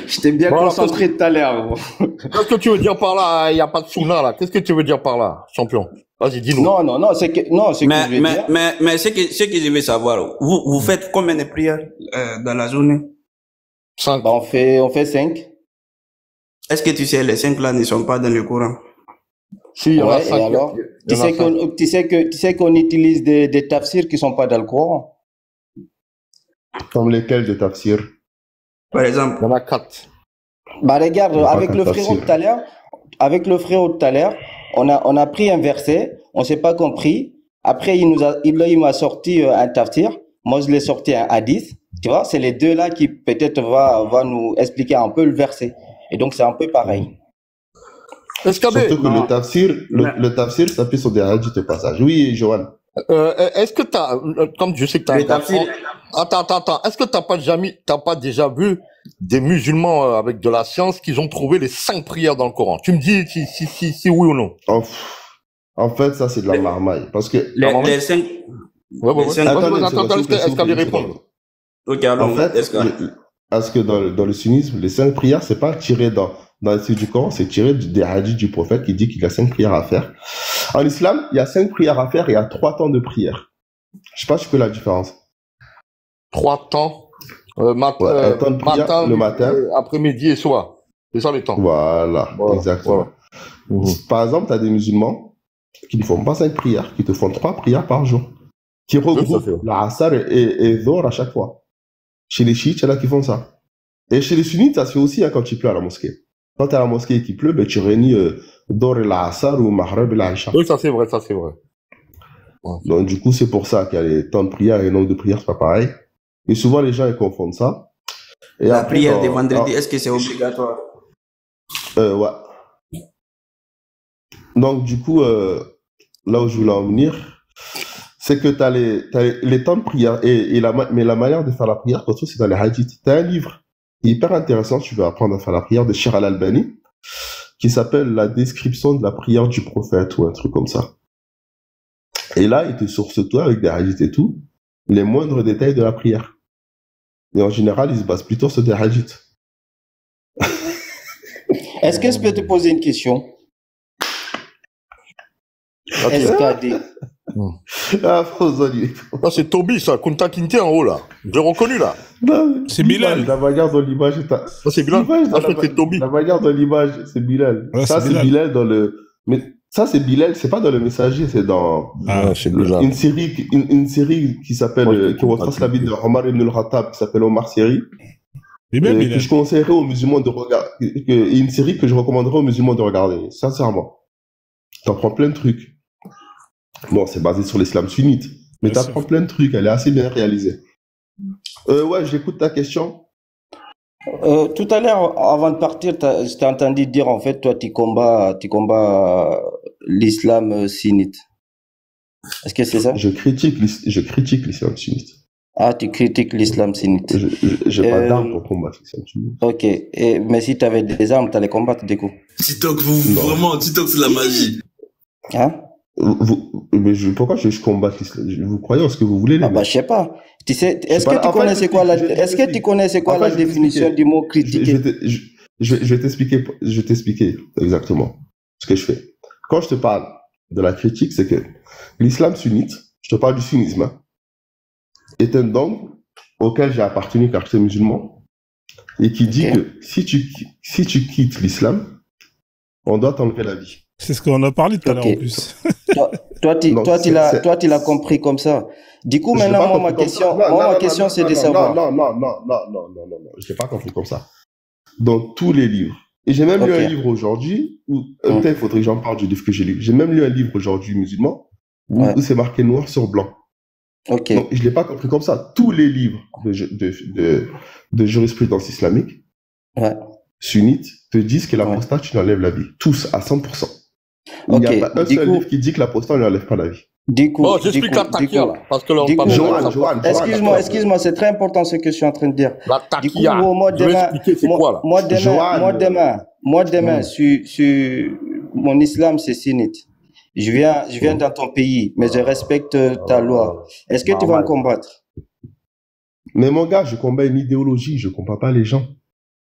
J'étais bien Voilà, concentré tout à l'heure. Qu'est-ce que tu veux dire par là? Il n'y a pas de sunna, là. Qu'est-ce que tu veux dire par là, champion? Vas-y, dis-nous. Non, c'est que je veux dire. Mais ce que je veux savoir, vous faites combien de prières dans la journée? 5. Bah, on fait 5. Est-ce que tu sais, les 5 là ne sont pas dans le Coran? Si, il y en a 5. Et alors, tu sais qu'on utilise des tafsirs qui sont pas dans le Coran. Comme lesquels de tafsir? Par exemple. Il y en a 4. Bah, regarde, Il y a pas avec qu'un le frérot tout à l'heure, on a pris un verset, on s'est pas compris. Après, il m'a sorti un tafsir. Moi, je l'ai sorti un hadith. Tu vois, c'est les deux là qui peut-être va nous expliquer un peu le verset. Et donc, c'est un peu pareil. Surtout que le tafsir s'appuie sur des hadiths au passage. Oui, Johan. Est-ce que comme je sais que t'as un garçon. Attends. Est-ce que t'as pas déjà vu des musulmans avec de la science qui ont trouvé les 5 prières dans le Coran? Tu me dis si oui ou non. En fait, ça, c'est de la marmaille. Parce que. Les 5. Ouais. Attends, est-ce qu'elle lui répond? Ok, alors, en fait, parce que dans le sunnisme, les 5 prières, c'est pas tiré dans les textes du Coran, c'est tiré des hadiths du prophète qui dit qu'il y a 5 prières à faire. En islam, il y a 5 prières à faire et il y a 3 temps de prière. Je sais pas si tu peux la différence. 3 temps. Un temps de prière, matin, le matin. Après-midi et soir. C'est ça les temps. Voilà. Exactement. Voilà. Par exemple, tu as des musulmans qui ne font pas 5 prières, qui te font 3 prières par jour, qui regroupent la Asar et Dhor à chaque fois. Chez les chiites, il y en a qui font ça. Et chez les sunnites, ça se fait aussi quand il pleut à la mosquée. Quand tu es à la mosquée et qu'il pleut, ben, tu réunis Dhor et la Asar ou Maghrib et la Isha. Oui, ça c'est vrai. Ouais. Donc du coup, c'est pour ça qu'il y a les temps de prière et le nombre de prières, c'est pas pareil. Et souvent, les gens ils confondent ça. Et la après, prière des vendredis, est-ce que c'est obligatoire? Ouais. Donc du coup, là où je voulais en venir, c'est que tu as les temps de prière mais la manière de faire la prière, pour toi, c'est dans les hadiths. Tu as un livre hyper intéressant, tu veux apprendre à faire la prière, de Shir al-Albani, qui s'appelle La description de la prière du prophète ou un truc comme ça. Et là, il te source toi avec des hadiths et tout, les moindres détails de la prière. Et en général, il se base plutôt sur des hadiths. Est-ce que je peux te poser une question? SKD. Ah, Fosoli. Ah, c'est Toby, ça, Kunta Kinte en haut, là. J'ai reconnu, là. C'est Bilal. La manière dont l'image est... Ça, c'est Bilal. Je crois que c'est Toby. La manière dont l'image, c'est Bilal. Ouais, ça, c'est Bilal dans le... Mais ça, c'est Bilal, c'est pas dans le messager, c'est dans c'est Bilal. une série qui s'appelle, qui retrace la vie de Omar ibn al-Khattab, qui s'appelle Omar Série. Que je conseillerais aux musulmans de regarder, une série que je recommanderais aux musulmans de regarder, sincèrement. T'en prends plein de trucs. Bon, c'est basé sur l'islam sunnite, mais t'apprends plein de trucs, elle est assez bien réalisée. Ouais, j'écoute ta question. Tout à l'heure, avant de partir, je t'ai entendu dire, en fait, toi, tu combats l'islam sunnite. Est-ce que c'est ça? Je critique l'islam sunnite. Ah, tu critiques l'islam sunnite. J'ai pas d'armes pour combattre l'islam sunnite. Ok. Mais si tu avais des armes, tu allais combattre du coup. TikTok, vraiment, TikTok, c'est la magie. Hein? Pourquoi je combatte l'islam? Vous croyez en ce que vous voulez, les Ah, bah, je sais pas. Tu sais, est-ce que tu connais c'est quoi la définition du mot critiquer? Je vais t'expliquer exactement ce que je fais. Quand je te parle de la critique, c'est que l'islam sunnite, je te parle du sunnisme, hein, est un dogme auquel j'ai appartenu car j'étais musulman et qui dit que si tu quittes l'islam, on doit t'enlever la vie. C'est ce qu'on a parlé tout à l'heure en plus. Toi, tu l'as compris comme ça. Du coup, maintenant, ma question, c'est de savoir. Non, je l'ai pas compris comme ça. Dans tous les livres. Et j'ai même lu un livre aujourd'hui où, peut-être il faudrait que j'en parle du livre que j'ai lu. J'ai même lu un livre aujourd'hui musulman où c'est marqué noir sur blanc. Ok. Donc, je l'ai pas compris comme ça. Tous les livres de jurisprudence islamique, sunnites, te disent que l'apostat, tu n'enlèves la vie. Tous, à 100%. Il n'y a pas un seul livre qui dit que l'apostat ne n'enlève pas la vie. Du coup, j'explique la takia, là. Parce que Johan, excuse-moi, c'est très important ce que je suis en train de dire. La takia. Du coup, moi, demain, sur mon islam, c'est sunnite. Je viens dans ton pays, mais je respecte ta loi. Est-ce que tu vas me combattre? Mais mon gars, je combats une idéologie, je combats pas les gens.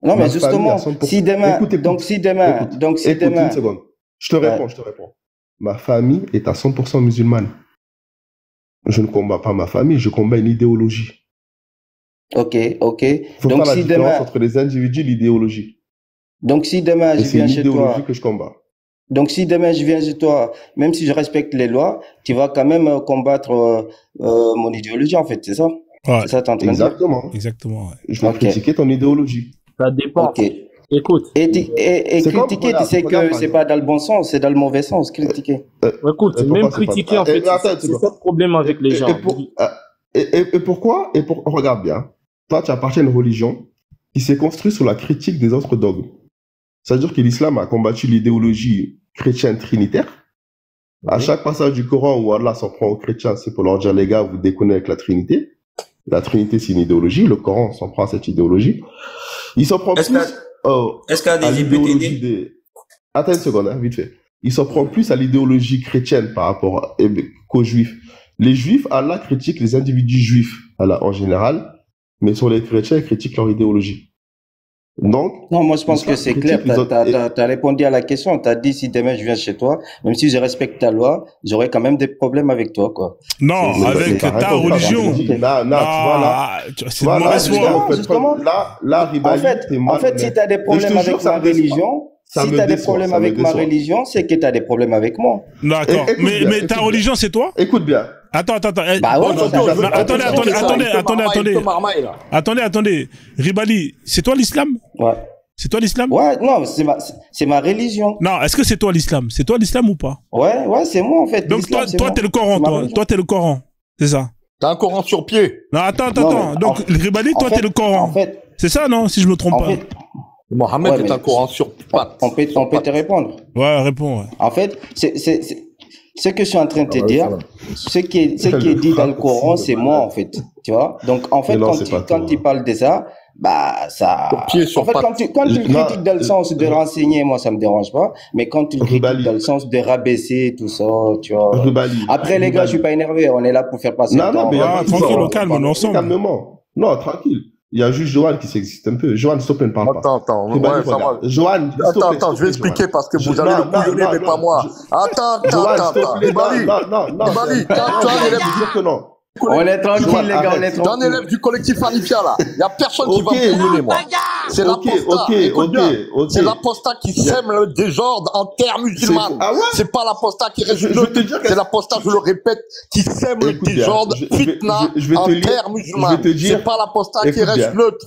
Non, mais Ma famille à justement, 100%. si demain, Écoute, écoute, donc si demain, écoute, donc si écoute, une demain, seconde. Je te ouais, réponds, je te réponds. Ma famille est à 100% musulmane. Je ne combats pas ma famille, je combats une idéologie. ok, ok. Il faut Donc faire la si différence demain, entre les individus et l'idéologie. donc si demain Et je c'est viens une chez idéologie toi, que je combats. donc si demain je viens chez toi, même si je respecte les lois, tu vas quand même combattre mon idéologie, en fait, c'est ça? Ouais, C'est ça que tu es en train de dire? Exactement. exactement. Ouais. Je vais Ok, critiquer ton idéologie. Ça dépend. ok. Écoute, Et C'est comme, critiquer, tu sais regarde que par c'est exemple. pas dans le bon sens, c'est dans le mauvais sens, critiquer. écoute, même Pourquoi c'est pas. critiquer, en fait, Mais attends, c'est ça le problème avec les gens. Et pourquoi regarde bien. Toi, tu appartiens à une religion qui s'est construite sur la critique des autres dogmes. C'est-à-dire que l'islam a combattu l'idéologie chrétienne trinitaire. À Oui. chaque passage du Coran où Allah s'en prend aux chrétiens, c'est pour leur dire, les gars, vous déconnez avec la Trinité. La Trinité, c'est une idéologie. Le Coran s'en prend à cette idéologie. Il s'en prend Est-ce plus est-ce qu'il y a à des l'idéologie IPTD? des... Attends une seconde, hein, vite fait. Il s'en prend plus à l'idéologie chrétienne par rapport qu'aux juifs. Les juifs, Allah critique les individus juifs, Allah, en général, mais sur les chrétiens, il critique leur idéologie. Donc, Non, moi je pense que l'islam c'est clair. critique les autres. T'as répondu à la question. T'as dit si demain je viens chez toi, même si je respecte ta loi, j'aurai quand même des problèmes avec toi, quoi. Non, C'est avec T'as ta raison, t'as religion. raison. Là, tu vois, là, C'est une mauvaise justement, foi. justement. Là, En Ribali, fait, t'es en fait, si malhonnête. t'as des Et je problèmes te jure, avec ça ma me déçoit. religion, Ça si me t'as des déçoit, problèmes ça me avec ma déçoit. religion, c'est que t'as des problèmes avec moi. D'accord. Écoute bien, Mais écoute ta bien. religion, c'est toi? Écoute bien. Attends. Bah ouais, non, ça, non, ça- non, ça- Attendez. Attendez. C'est toi l'islam? Ouais. C'est toi l'islam? Ouais, non, c'est ma religion. Non, est-ce que c'est toi l'islam? C'est toi l'islam ou pas? Ouais, c'est moi, en fait. Donc L'islam, c'est toi, moi. t'es le Coran, C'est ma toi. religion. Toi, t'es le Coran. C'est ça. T'as un Coran sur pied. Non, attends. Non, mais Donc, Ribali, toi, en fait- t'es le Coran. En fait, C'est ça, non? Si je me trompe en pas. fait, Mohamed Ouais, est mais- un Coran sur pattes. on peut te répondre. Ouais, réponds, ouais. En fait, ce que je suis en train de te dire, ce qui est dit dans le Coran, c'est moi, en fait. Tu vois? Donc, en fait, Mais non, quand c'est pas quand toi. tu parles de ça, bah, ça. Sur pied, sur En fait, patte. quand tu le Non, critiques dans le sens de renseigner, moi, ça me dérange pas. Mais quand tu le critiques Ribali. dans le sens de rabaisser, tout ça, tu vois. Ribali. Après, les gars, je suis pas énervé. On est là pour faire passer le Non, temps. mais y a Ah, pas de tranquille, histoire. au calme, on est ensemble. Calmement. Non, tranquille. Il y a juste Johan qui s'existe un peu. Johan, s'il te plaît, ne parle pas. Attends, Ribali, ouais, ça va. regarde. Johan, s'il te plaît, Attends, je vais s'il te plaît, expliquer parce que Je- vous allez non, le couillonner, non, mais non, pas moi. Johan, Attends. s'il te plaît, Ribali, non. Ribali, Non, tu as un élève je jure que non. On est tranquille, Johan, les gars, on arrête. est T'es un tranquille. élève du collectif Anifia, là. Y a personne qui va Ok. me couillonner, moi. C'est l'apostat. Écoute bien. ok. C'est l'apostat qui sème le désordre en terre musulmane. Ah ouais? C'est pas l'apostat qui reste Je vais neutre. te dire que- C'est l'apostat, je le répète, qui sème le Écoute bien, désordre je vais- fitna je vais te en lire- terre je musulmane. vais te dire- C'est pas l'apostat qui Écoute reste bien. neutre.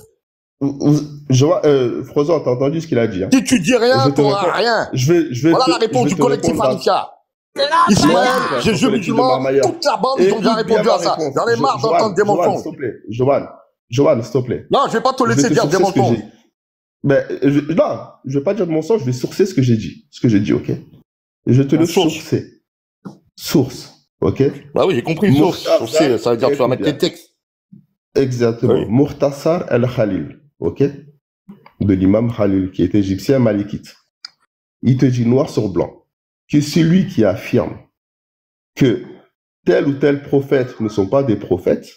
Johan, Frozen, t'as entendu ce qu'il a dit, hein? Si tu dis rien, Je te t'auras réponds. rien. Je vais Voilà te- la réponse je vais du te collectif répondre à- Anifia. Moi, Ismaël, je suis Jésus un collectif de musulman, Marmailleur. toute la bande, ils ont déjà Écoute bien répondu à ma ça. réponse. J'en ai marre Johan, d'entendre des Johan, mensonges. s'il te plaît. Johan, s'il te plaît. Non, je vais pas te Je vais laisser te dire des sourcer ce que mensonges. j'ai dit. Non, je vais pas dire de mensonge, je vais sourcer ce que j'ai dit. Ce que j'ai dit, ok? Je te le Source. sourcer. Source, ok? Bah oui, j'ai compris, source. Sourcer, ça veut dire que tu vas mettre tes textes. Exactement. Oui. Muhtasar al-Khalil, ok? De l'imam Khalil, qui est égyptien malikite. Il te dit noir sur blanc que celui qui affirme que tel ou tel prophète ne sont pas des prophètes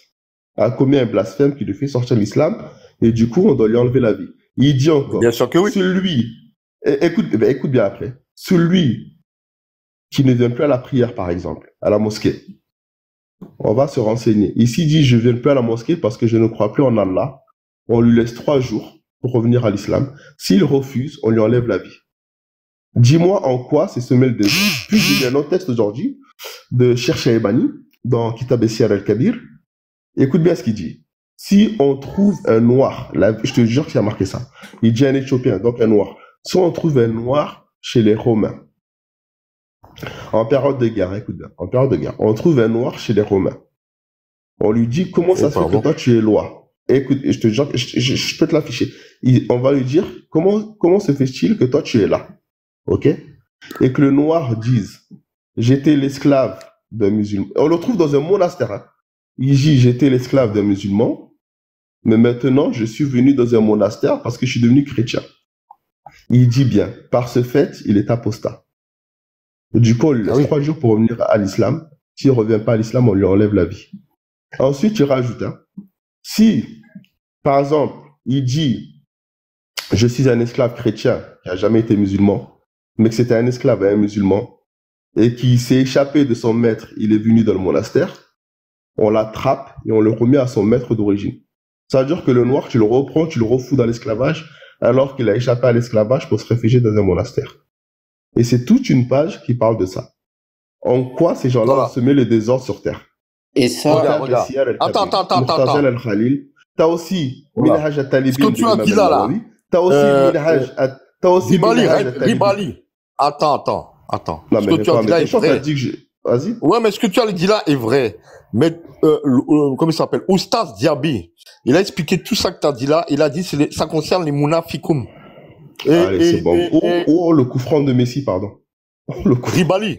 a commis un blasphème qui le fait sortir de l'islam et du coup on doit lui enlever la vie. Il dit encore, Bien sûr que oui. écoute bien après, celui qui ne vient plus à la prière par exemple, à la mosquée, on va se renseigner. Ici il dit je ne viens plus à la mosquée parce que je ne crois plus en Allah, on lui laisse 3 jours pour revenir à l'islam. S'il refuse, on lui enlève la vie. Dis-moi en quoi c'est semer le désordre. Puis il y a un autre texte aujourd'hui de Cheikh Shaibani dans Kitab Siyar al-Kabir. Écoute bien ce qu'il dit. Si on trouve un noir, là, je te jure qu'il a marqué ça. Il dit un Éthiopien, donc un noir. Si on trouve un noir chez les Romains, en période de guerre, écoute bien, en période de guerre, on trouve un noir chez les Romains. On lui dit comment ça se fait que toi tu es loi. Écoute, je te jure, je peux te l'afficher. On va lui dire comment se fait-il que toi tu es là. Ok? Et que le noir dise, j'étais l'esclave d'un musulman. On le trouve dans un monastère. Hein. Il dit, j'étais l'esclave d'un musulman, mais maintenant je suis venu dans un monastère parce que je suis devenu chrétien. Il dit bien, par ce fait, il est apostat. Du coup, on lui laisse 3 jours pour revenir à l'islam. S'il ne revient pas à l'islam, on lui enlève la vie. Ensuite, il rajoute, hein, si, par exemple, il dit, je suis un esclave chrétien qui a jamais été musulman, mais que c'était un esclave et un musulman, et qui s'est échappé de son maître, il est venu dans le monastère, on l'attrape et on le remet à son maître d'origine. Ça veut dire que le noir, tu le reprends, tu le refous dans l'esclavage, alors qu'il a échappé à l'esclavage pour se réfugier dans un monastère. Et c'est toute une page qui parle de ça. En quoi ces gens-là Voilà. ont semé le désordre sur terre. Et ça, Regarde. Attends. Murtaza al-Khalil. T'as aussi Voilà. Minhaj al-Talibin. Ce que tu as dit là. T'as aussi Ribali, Minhaj al-Talibin. Ribali. Attends. Non, Ce mais que tu as dit là est vrai. Vas-y. Ouais, mais ce que tu as dit là est vrai. Mais, comment il s'appelle? Oustaz Diaby. Il a expliqué tout ça que tu as dit là. Il a dit, ça concerne les Mounafikoum. Allez, c'est bon. Le coup franc de Messi, pardon. Ribali.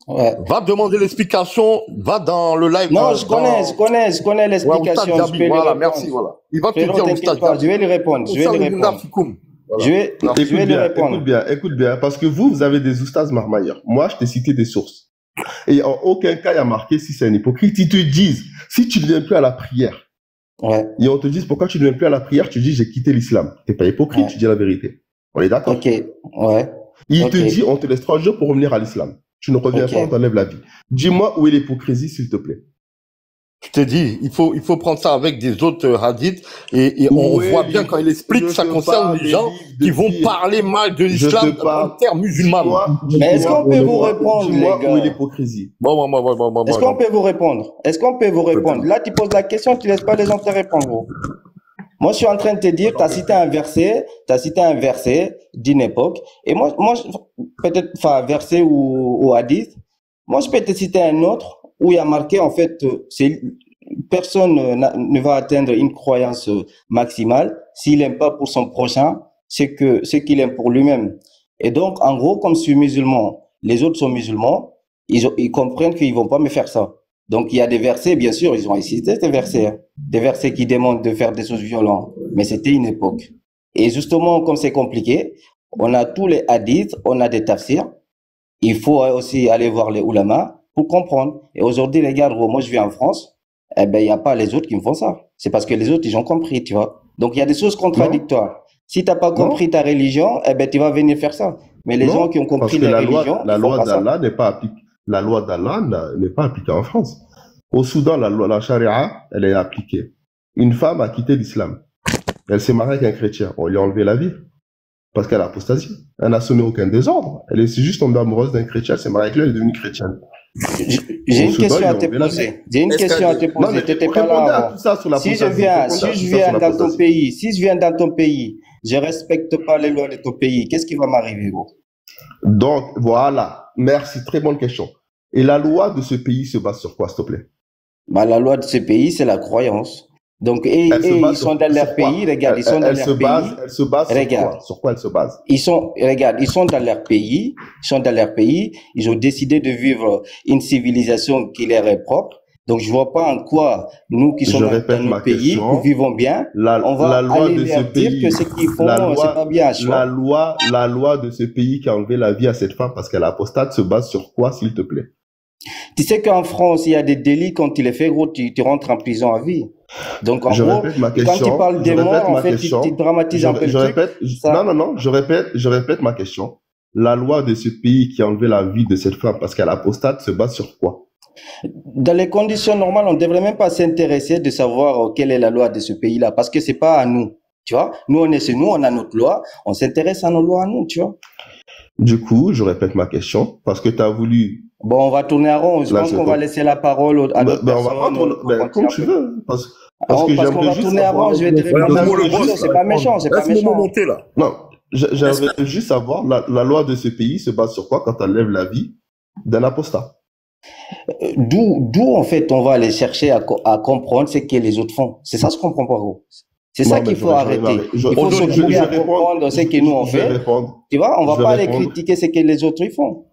ouais. Va demander l'explication. Va dans le live. Non, je connais l'explication. Ouais, je peux lui voilà, répondre. merci, voilà. Il va te Frérot, dire t'inquiète Oustaz pas, Diaby. je vais lui répondre. Je vais lui répondre. Voilà. Je vais lui répondre. Écoute bien, parce que vous avez des oustas marmailleurs. Moi, je t'ai cité des sources. Et en aucun cas, il y a marqué si c'est un hypocrite. Ils te disent, si tu ne viens plus à la prière, Ouais. et on te dit pourquoi tu ne viens plus à la prière, tu dis j'ai quitté l'islam. T'es pas hypocrite, Ouais. tu dis la vérité. On est d'accord? Ok. Ouais. Il Ok. te dit, on te laisse 3 jours pour revenir à l'islam. Tu ne reviens Ok. pas, on t'enlève la vie. Dis-moi où est l'hypocrisie, s'il te plaît. Je te dis, il faut prendre ça avec des autres hadiths et on Ouais, voit bien quand il explique, je ça te concerne parle les des gens livres qui de vont pire. parler mal de Je l'islam te parle. en termes musulmans. Mais est-ce qu'on peut vous répondre, Dis-moi les gars? où est l'hypocrisie. Bon. Est-ce qu'on peut vous répondre? Est-ce qu'on peut vous répondre? Là, tu poses la question, tu laisses pas les gens te répondre, gros. Moi, je suis en train de te dire, tu as cité un verset d'une époque, et moi, peut-être, enfin, verset ou hadith, moi, je peux te citer un autre où il y a marqué, en fait, personne ne va atteindre une croyance maximale s'il n'aime pas pour son prochain ce qu'il aime pour lui-même. Et donc, en gros, comme je suis musulman, les autres sont musulmans, ils comprennent qu'ils vont pas me faire ça. Donc, il y a des versets, bien sûr, ils ont cité des versets, hein, des versets qui demandent de faire des choses violentes. Mais c'était une époque. Et justement, comme c'est compliqué, on a tous les hadiths, on a des tafsirs. Il faut aussi aller voir les ulama pour comprendre. Et aujourd'hui, les gars, moi, je vis en France, eh ben, il n'y a pas les autres qui me font ça. C'est parce que les autres, ils ont compris, tu vois. Donc, il y a des choses contradictoires. Si t'as pas compris ta religion, eh ben, tu vas venir faire ça. Mais les gens qui ont compris la religion, la loi d'Allah n'est pas appliquée. La loi d'Allah n'est pas appliquée en France. Au Soudan, la charia, elle est appliquée. Une femme a quitté l'islam. Elle s'est mariée avec un chrétien. On lui a enlevé la vie. Parce qu'elle a apostasie. Elle n'a semé aucun désordre. Elle est juste tombée amoureuse d'un chrétien. Elle s'est mariée avec lui, elle est devenue chrétienne. J'ai une question à te poser. J'ai une question à te poser. T'étais pas là avant. Si je viens dans ton pays, je respecte pas les lois de ton pays, qu'est-ce qui va m'arriver, gros? Donc, voilà. Merci. Très bonne question. Et la loi de ce pays se base sur quoi, s'il te plaît? Bah, la loi de ce pays, c'est la croyance. Donc, ils sont dans leur pays, regarde, ils sont dans leur pays. Elle se base sur quoi elle se base? Ils sont dans leur pays, ils ont décidé de vivre une civilisation qui leur est propre. Donc, je vois pas en quoi, nous qui sommes dans notre pays, nous vivons bien, on va aller leur dire que ce qu'ils font, c'est pas bien. La loi de ce pays qui a enlevé la vie à cette femme parce qu'elle est apostate se base sur quoi, s'il te plaît? Tu sais qu'en France, il y a des délits, quand tu les fais, gros, tu rentres en prison à vie. Donc, en gros, quand tu parles des morts, en fait, tu dramatises un peu le truc. Non, je répète ma question. La loi de ce pays qui a enlevé la vie de cette femme parce qu'elle est apostate se base sur quoi? Dans les conditions normales, on ne devrait même pas s'intéresser de savoir quelle est la loi de ce pays-là, parce que c'est pas à nous, tu vois. Nous, on est chez nous, on a notre loi, on s'intéresse à nos lois à nous, tu vois. Du coup, je répète ma question, parce que tu as voulu... Bon, on va tourner à rond, je pense qu'on va laisser la parole à d'autres personnes. Comme tu veux, parce qu'on va tourner à rond, je vais te répondre. C'est pas méchant, c'est pas méchant. Non, j'aimerais juste savoir, la loi de ce pays se base sur quoi quand tu enlèves la vie d'un apostat? D'où, en fait, on va aller chercher à comprendre ce que les autres font. C'est ça, je comprends pas, gros. C'est ça qu'il faut arrêter. Il faut s'occuper à comprendre ce que nous on fait. Tu vois, on va pas aller critiquer ce que les autres ils font.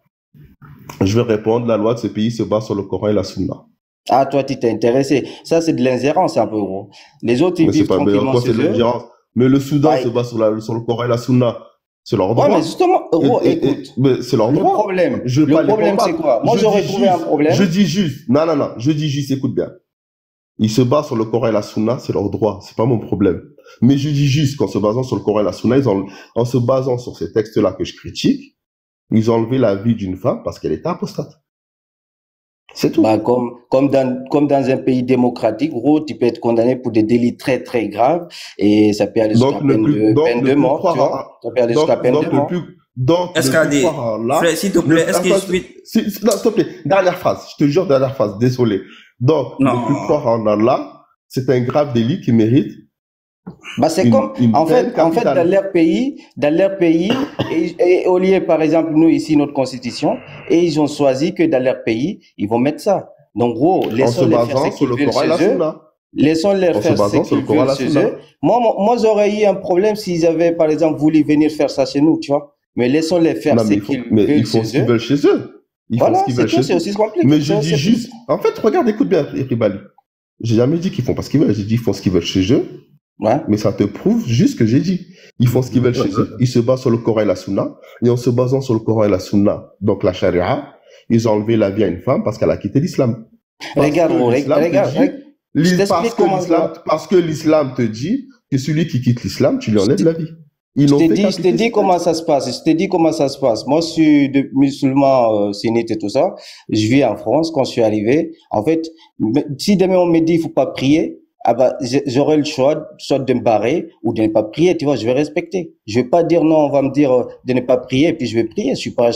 Je vais répondre, la loi de ce pays se base sur le Coran et la Sunna. Ah, toi, tu t'es intéressé. Ça, c'est de l'ingérence, un peu, gros. Les autres, ils vivent tranquillement chez eux. Mais le Soudan se base sur le Coran et la Sunna. C'est leur droit. Ouais, mais justement, gros, écoute. C'est leur droit. Le problème, c'est quoi? Moi, j'aurais trouvé un problème. Je dis juste, non, je dis juste, écoute bien. Ils se basent sur le Coran et la Sunna, c'est leur droit, c'est pas mon problème. Mais je dis juste qu'en se basant sur le Coran et la Sunna, en se basant sur ces textes-là que je critique, ils ont enlevé la vie d'une femme parce qu'elle était apostate. C'est tout. Bah, comme dans un pays démocratique, gros, tu peux être condamné pour des délits très, très graves et ça peut aller jusqu'à peine de mort, tu vois. Ça peut aller jusqu'à peine de mort. Donc, SKD, frère, s'il te plaît, est-ce que je suis... Non, s'il te plaît, dernière phrase, je te jure, dernière phrase, désolé. Donc, ne plus croire en Allah, c'est un grave délit qui mérite. Bah, c'est comme, en fait, dans leur pays, et au lieu, par exemple, nous, ici, notre constitution, et ils ont choisi que dans leur pays, ils vont mettre ça. Donc, gros, laissons-les faire ce qu'ils veulent chez eux. Laissons-les faire ce qu'ils veulent chez eux. Moi, j'aurais eu un problème s'ils avaient, par exemple, voulu venir faire ça chez nous, tu vois. Mais laissons-les faire ce qu'ils veulent chez eux. Mais ils font ce qu'ils veulent chez eux. Voilà, c'est aussi compliqué. Mais je dis juste, en fait, regarde, écoute bien, Ribali. J'ai jamais dit qu'ils font pas ce qu'ils veulent. J'ai dit qu'ils font ce qu'ils veulent chez eux. Ouais. Mais ça te prouve juste ce que j'ai dit. Ils font ce qu'ils veulent chez eux. Ils se basent sur le Coran et la Sunna. Et en se basant sur le Coran et la Sunna, donc la charia, ils ont enlevé la vie à une femme parce qu'elle a quitté l'islam. Regarde. Parce que l'islam te dit que celui qui quitte l'islam, tu lui enlèves la vie. Je t'ai dit comment ça se passe. Moi, je suis musulman sunnite et tout ça. Je vis en France. Quand je suis arrivé, en fait, si demain on me dit il faut pas prier, ah bah, j'aurai le choix, soit de me barrer ou de ne pas prier, tu vois, je vais respecter. Je vais pas dire non, on va me dire de ne pas prier et puis je vais prier. Je suis pas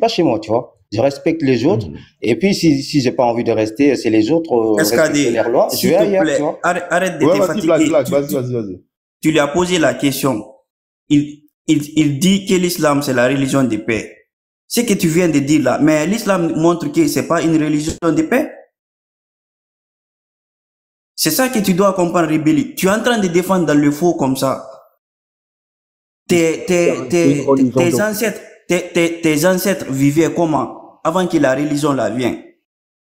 chez moi, tu vois. Je respecte les autres. Et puis, si j'ai pas envie de rester, c'est les autres, respecter leurs lois, je vais ailleurs, tu vois. Arrête de te fatiguer. Vas-y. Tu lui as posé la question. Il dit que l'islam, c'est la religion de paix. Ce que tu viens de dire là, mais l'islam montre que c'est pas une religion de paix. C'est ça que tu dois comprendre, Ribéli. Tu es en train de défendre dans le faux comme ça. Tes ancêtres vivaient comment avant que la religion là vienne?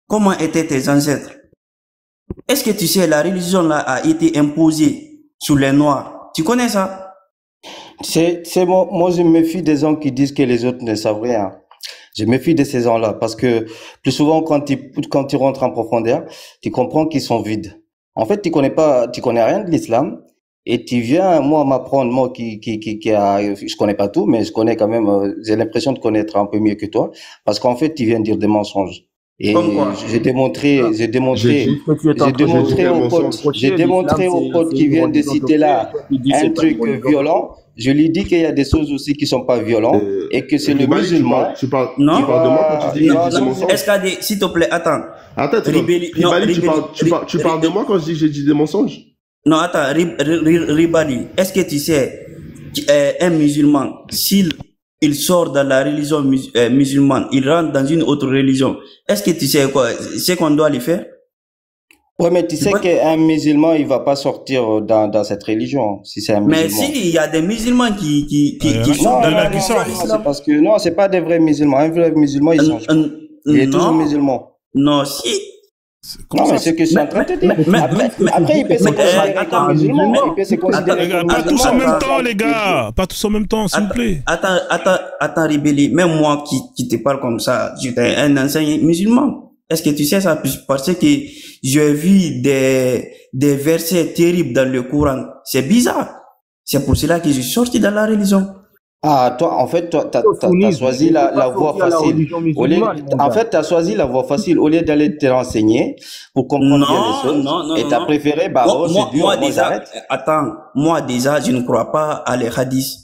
Comment étaient tes ancêtres? Est-ce que tu sais, la religion là a été imposée sur les Noirs? Tu connais ça? Moi, je me méfie des gens qui disent que les autres ne savent rien. Je me méfie de ces gens-là parce que plus souvent, quand tu rentres en profondeur, tu comprends qu'ils sont vides. En fait, tu connais rien de l'islam et tu viens, moi, m'apprendre, moi je connais pas tout, mais je connais quand même, j'ai l'impression de connaître un peu mieux que toi parce qu'en fait, tu viens dire des mensonges. Et j'ai démontré aux potes qui viennent de citer là un truc violent. Je lui dis qu'il y a des choses aussi qui sont pas violentes et que c'est le musulman. Tu parles de moi quand tu dis que j'ai des mensonges. SKD, s'il te plaît, attends. Tu parles de moi quand je dis que j'ai dit des mensonges? Non, attends, Ribali, est-ce que tu sais, un musulman, s'il sort de la religion musulmane, il rentre dans une autre religion, est-ce que tu sais quoi, c'est qu'on doit lui faire? Ouais, mais tu sais qu'un musulman, il va pas sortir dans cette religion, si c'est un musulman. Mais si, il y a des musulmans qui sont dans la religion. C'est parce que, non, c'est pas des vrais musulmans. Un vrai musulman, il change. Il est toujours musulman. Non, si. Non, mais ce que je suis en train de te dire. Après, il peut se considérer comme musulman. Il peut se considérer comme musulman. Pas tous en même temps, les gars. Pas tous en même temps, s'il vous plaît. Attends, Ribéli. Même moi qui te parle comme ça, j'étais un ancien musulman. Est-ce que tu sais ça? Parce que j'ai vu des versets terribles dans le Coran. C'est bizarre. C'est pour cela que je suis sorti de la religion. Ah, toi, en fait, t'as choisi la voie facile. En fait, t'as choisi la voie facile au lieu d'aller te renseigner pour comprendre bien les choses. Non. Et t'as préféré, c'est dur, moi déjà, je ne crois pas à les hadiths.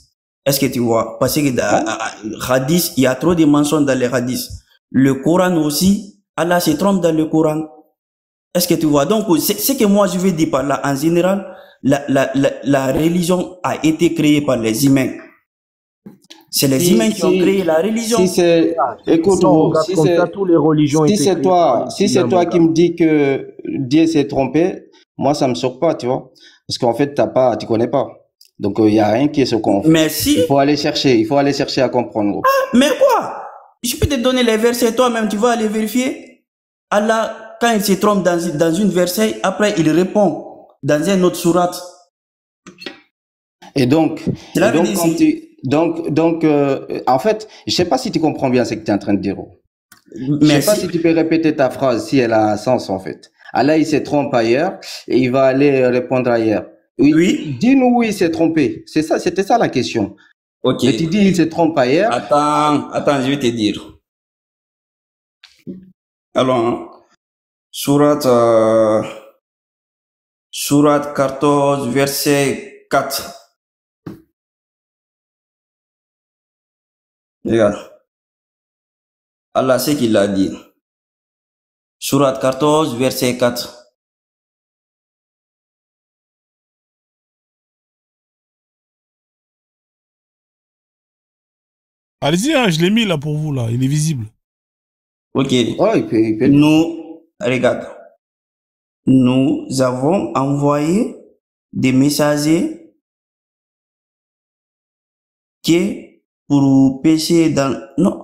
Est-ce que tu vois? Parce que hadith, il y a trop de mensonges dans les hadiths. Le Coran aussi, Allah se trompe dans le Coran. Est-ce que tu vois? Donc, c'est que moi je veux dire par là, en général, la religion a été créée par les humains. C'est les humains qui ont créé la religion. Écoute, si c'est toi qui me dis que Dieu s'est trompé, moi ça me choque pas, tu vois. Parce qu'en fait, tu connais pas. Donc, il y a rien qui est choquant. Mais si. Il faut aller chercher à comprendre. Gros. Mais quoi? Je peux te donner les versets, toi-même, tu vas aller vérifier. Allah, quand il se trompe dans une verset, après il répond dans un autre sourate. Et donc, en fait, je sais pas si tu comprends bien ce que tu es en train de dire. Je sais pas si tu peux répéter ta phrase, si elle a un sens, en fait. Allah, il se trompe ailleurs et il va aller répondre ailleurs. Oui. Oui. Dis-nous où il s'est trompé. C'est ça, c'était ça la question. Ok. Et tu dis il se trompe ailleurs. Attends, je vais te dire. Alors, hein, Sourate 14, verset 4. Regarde. Allah, c'est qu'il a dit. Sourate 14, verset 4. Allez-y, hein, je l'ai mis là pour vous, là. Il est visible. Ok. Oh, il peut. Nous, regarde. Nous avons envoyé des messagers qui pour pécher dans... Non.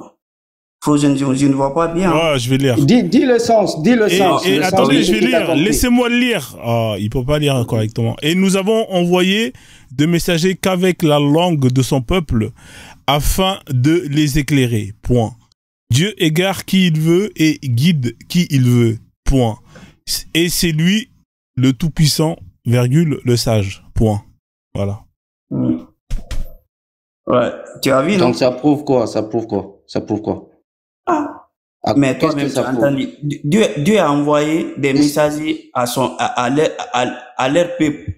Je ne vois pas bien. Ouais, je vais lire. Dis le sens, Et attendez, je vais lire. Laissez-moi le lire. Ah, il peut pas lire correctement. Et nous avons envoyé de messagers qu'avec la langue de son peuple afin de les éclairer. Point. Dieu égare qui il veut et guide qui il veut. Point. Et c'est lui le tout-puissant, virgule, le sage. Point. Voilà. Ouais. Tu as vu, non? Donc ça prouve quoi? Mais toi-même, tu as entendu. Dieu a envoyé des messagers à leur peuple.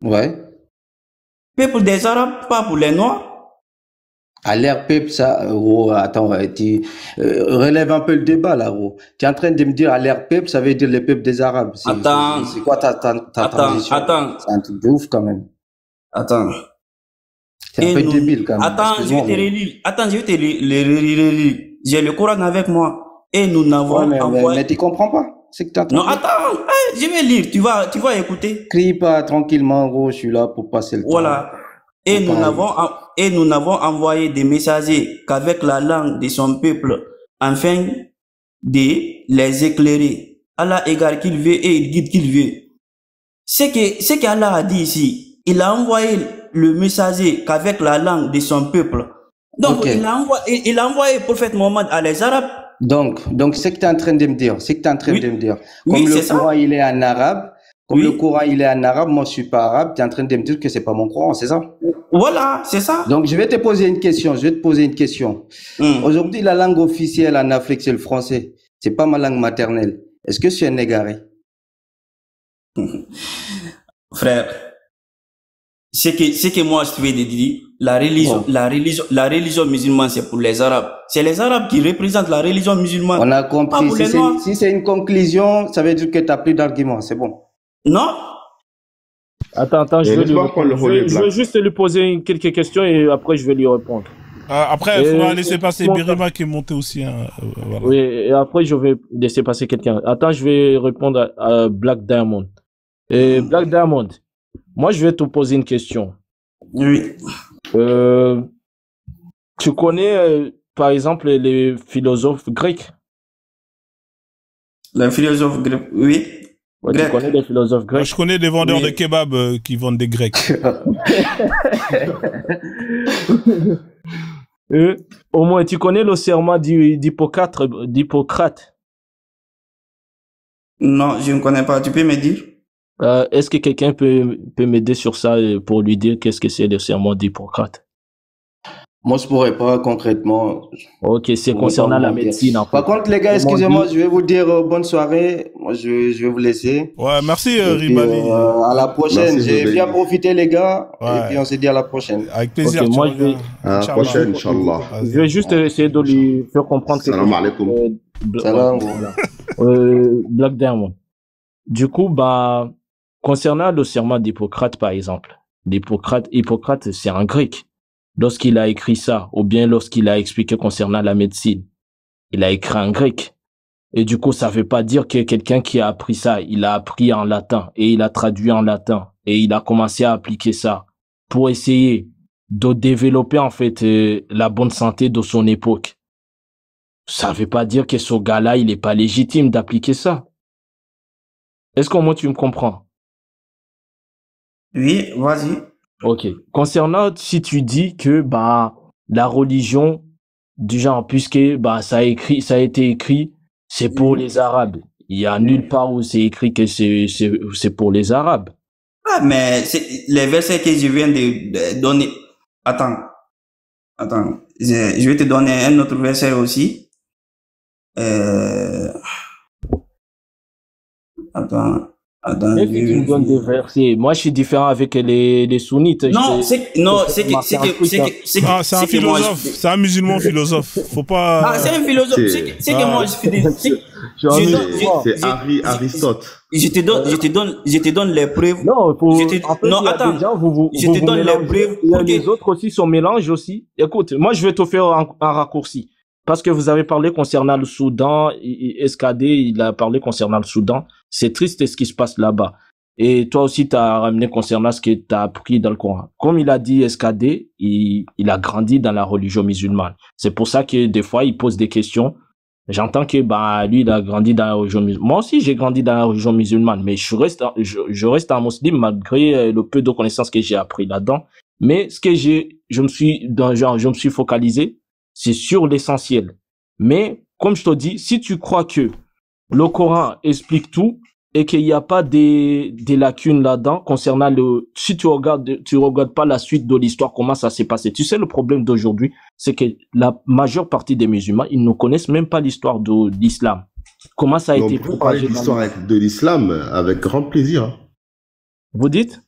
Ouais. Peuple des Arabes, pas pour les Noirs. À leur peuple, ça, attends, tu relèves un peu le débat là, gros. Tu es en train de me dire à leur peuple, ça veut dire les peuples des Arabes. C'est quoi ta transition? Attends. C'est un truc de ouf quand même. Attends. C'est un peu débile quand même. Attends, je vais te relire. Attends, je vais te relire. J'ai le Coran avec moi. Et nous n'avons mais tu comprends pas. C'est que t'as Non, attends, je vais lire. Tu vas écouter. Crie pas tranquillement, gros. Je suis là pour passer le temps. Voilà. Et nous n'avons envoyé des messagers qu'avec la langue de son peuple, afin de les éclairer. Allah égare qu'il veut et il guide qu'il veut. Ce qu'Allah a dit ici, il a envoyé le messager qu'avec la langue de son peuple. Donc, il a envoyé prophète Mohammed à les Arabes. Donc, c'est que tu es en train de me dire. Comme le Coran, il est en arabe. Le Coran, il est en arabe. Moi, je suis pas arabe. Tu es en train de me dire que c'est pas mon Coran, c'est ça? Voilà, c'est ça. Donc, je vais te poser une question. Aujourd'hui, la langue officielle en Afrique, c'est le français. C'est pas ma langue maternelle. Est-ce que je suis un égaré? Frère, ce que moi je te vais dire, la religion musulmane, c'est pour les Arabes. C'est les Arabes qui représentent la religion musulmane. On a compris. Si c'est une conclusion, ça veut dire que tu n'as plus d'argument. C'est bon. Non. Attends, je vais juste lui poser quelques questions et après je vais lui répondre. Après, il faudra laisser passer Birima qui est monté aussi. Voilà. Oui, et après je vais laisser passer quelqu'un. Attends, je vais répondre à Black Diamond. Et Black Diamond, moi je vais te poser une question. Oui. Tu connais par exemple les philosophes grecs? Les philosophes grecs, oui. Ouais, tu connais les philosophes grecs? Moi, je connais des vendeurs de kebab qui vendent des grecs. Au moins, tu connais le serment d'Hippocrate? Non, je ne connais pas. Tu peux me dire? Est-ce que quelqu'un peut m'aider sur ça pour lui dire qu'est-ce que c'est le serment d'Hippocrate? Moi, je pourrais pas concrètement. Ok, c'est concernant la médecine. En fait. Par contre, les gars, excusez-moi, je vais vous dire bonne soirée. Moi, je vais vous laisser. Ouais, merci Ribali. À la prochaine. J'ai bien profité, les gars. Ouais. Et puis on se dit à la prochaine. Avec plaisir. Okay, moi, à la prochaine, Inch'Allah. Je vais juste essayer de lui faire comprendre. Salam alaikum. Salam. Black Diamond. Du coup, concernant le serment d'Hippocrate, par exemple, Hippocrate, c'est un grec. Lorsqu'il a écrit ça, ou bien lorsqu'il a expliqué concernant la médecine, il a écrit en grec. Et du coup, ça veut pas dire que quelqu'un qui a appris ça, il a appris en latin, et il a traduit en latin, et il a commencé à appliquer ça pour essayer de développer, en fait, la bonne santé de son époque. Ça veut pas dire que ce gars-là, il est pas légitime d'appliquer ça. Est-ce qu'au moins tu me comprends? Oui, vas-y. Ok. Concernant si tu dis que la religion du genre puisque ça a été écrit c'est pour les Arabes il y a nulle part où c'est écrit que c'est pour les Arabes. Ah, mais c'est les versets que je viens de donner. Attends. Je vais te donner un autre verset aussi. Attends. Et puis tu me donnes des versets. Moi, je suis différent avec les sunnites. Non, c'est un philosophe. C'est un musulman philosophe. Faut pas. Ah, c'est un philosophe. C'est que moi, c'est Aristote. Je te donne les preuves. Non, attends. Déjà, je te donne les preuves. Les autres aussi sont mélangés aussi. Écoute, moi, je vais te faire un raccourci. Parce que vous avez parlé concernant le Soudan, SKD, il a parlé concernant le Soudan. C'est triste ce qui se passe là-bas. Et toi aussi, tu as ramené concernant ce que tu as appris dans le Coran. Comme il a dit SKD, il a grandi dans la religion musulmane. C'est pour ça que des fois, il pose des questions. J'entends que lui, il a grandi dans la religion musulmane. Moi aussi, j'ai grandi dans la religion musulmane, mais je reste un musulman malgré le peu de connaissances que j'ai appris là-dedans. Mais ce que je me suis focalisé, c'est sur l'essentiel. Mais, comme je te dis, si tu crois que le Coran explique tout et qu'il n'y a pas des lacunes là-dedans concernant si tu regardes pas la suite de l'histoire, comment ça s'est passé. Tu sais, le problème d'aujourd'hui, c'est que la majeure partie des musulmans, ils ne connaissent même pas l'histoire de l'islam. Comment ça a été propagé. On peut parler de l'histoire de l'islam avec grand plaisir. Vous dites?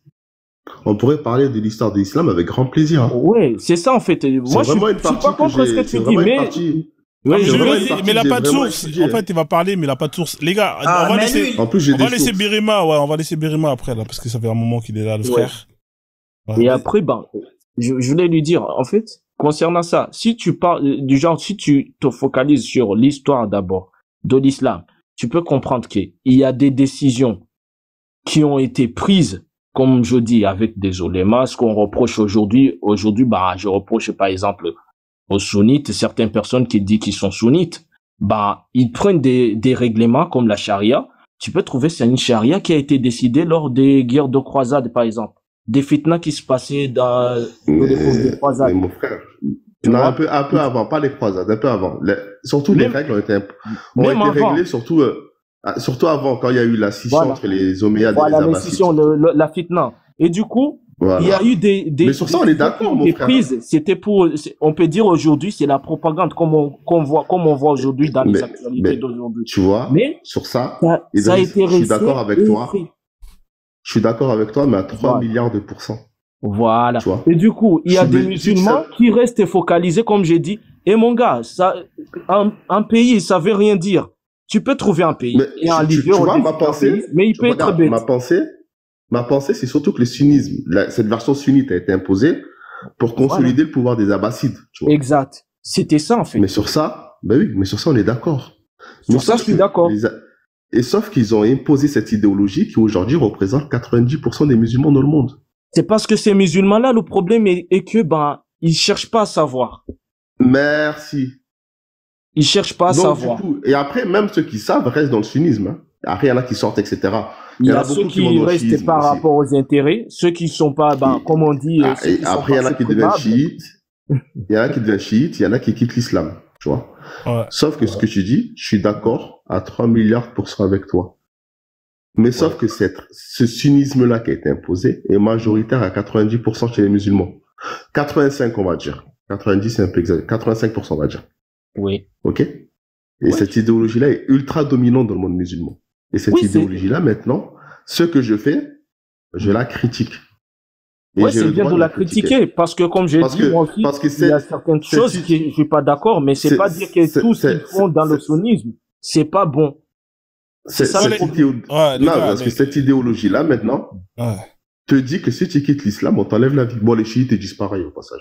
On pourrait parler de l'histoire de l'islam avec grand plaisir. Oui, c'est ça en fait. Moi, je suis pas contre ce que tu dis, mais... mais il n'a pas de source. En fait, il va parler, mais il n'a pas de source. Les gars, on va laisser Birima, on va laisser Birima après, là, parce que ça fait un moment qu'il est là, le frère. Ouais. Et après, je voulais lui dire, en fait, concernant ça, si tu parles du genre, si tu te focalises sur l'histoire d'abord de l'islam, tu peux comprendre qu'il y a des décisions qui ont été prises, comme je dis, avec des oulémas, ce qu'on reproche aujourd'hui, je reproche par exemple aux sunnites, certaines personnes qui disent qu'ils sont sunnites, ils prennent des règlements comme la charia. Tu peux trouver c'est une charia qui a été décidée lors des guerres de croisade, par exemple. Des fitnas qui se passaient dans les croisades. Mais mon frère, un peu avant, pas les croisades, un peu avant. Surtout les règles ont été réglées, surtout avant, quand il y a eu la scission entre les Omeyyades et les Abbassides. La scission, la fitna. Et du coup, il y a eu des mais sur ça, on est d'accord, mon frère. Prises. C'était on peut dire aujourd'hui, c'est la propagande comme on voit aujourd'hui dans les actualités d'aujourd'hui. Tu vois, mais sur ça, ça a été je suis d'accord avec toi. Je suis d'accord avec toi, mais à 3 milliards de %. Voilà. Et du coup, il y a des musulmans qui restent focalisés, comme j'ai dit. Et mon gars, un pays, ça veut rien dire. Tu peux trouver un pays et un leader, tu vois, ma pensée, mais il peut être bête. Ma pensée, c'est surtout que le sunnisme, cette version sunnite a été imposée pour consolider le pouvoir des Abbassides. Tu vois. Exact. C'était ça, en fait. Mais sur ça, on est d'accord. Sur ça, je suis d'accord. Et sauf qu'ils ont imposé cette idéologie qui aujourd'hui représente 90% des musulmans dans le monde. C'est parce que ces musulmans-là, le problème est que, ils cherchent pas à savoir. Merci. Ils cherchent pas à savoir. Du coup, et après, même ceux qui savent restent dans le sunnisme. Hein. Après, il y en a qui sortent, etc. Il y a ceux qui restent par rapport aux intérêts, ceux qui sont pas, comme on dit. Et après, il y en a qui deviennent chiites. Il y en a qui deviennent chiites, il y en a qui quittent l'islam. Tu vois. Ouais. Sauf que ce que tu dis, je suis d'accord à 3 milliards % avec toi. Mais sauf que ce sunnisme-là qui a été imposé est majoritaire à 90% chez les musulmans. 85, on va dire. 90, c'est un peu exagéré. 85%, on va dire. Oui. Ok? Et cette idéologie-là est ultra dominante dans le monde musulman. Et cette idéologie-là, maintenant, ce que je fais, je la critique. Oui, c'est bien de la critiquer, parce que comme j'ai dit, moi aussi, il y a certaines choses que je suis pas d'accord, mais c'est pas dire que tout ce qu'ils font dans le sunnisme, c'est pas bon. C'est ça parce que cette idéologie-là, maintenant, te dit que si tu quittes l'islam, on t'enlève la vie. Bon, les chiites, ils disent pareil au passage.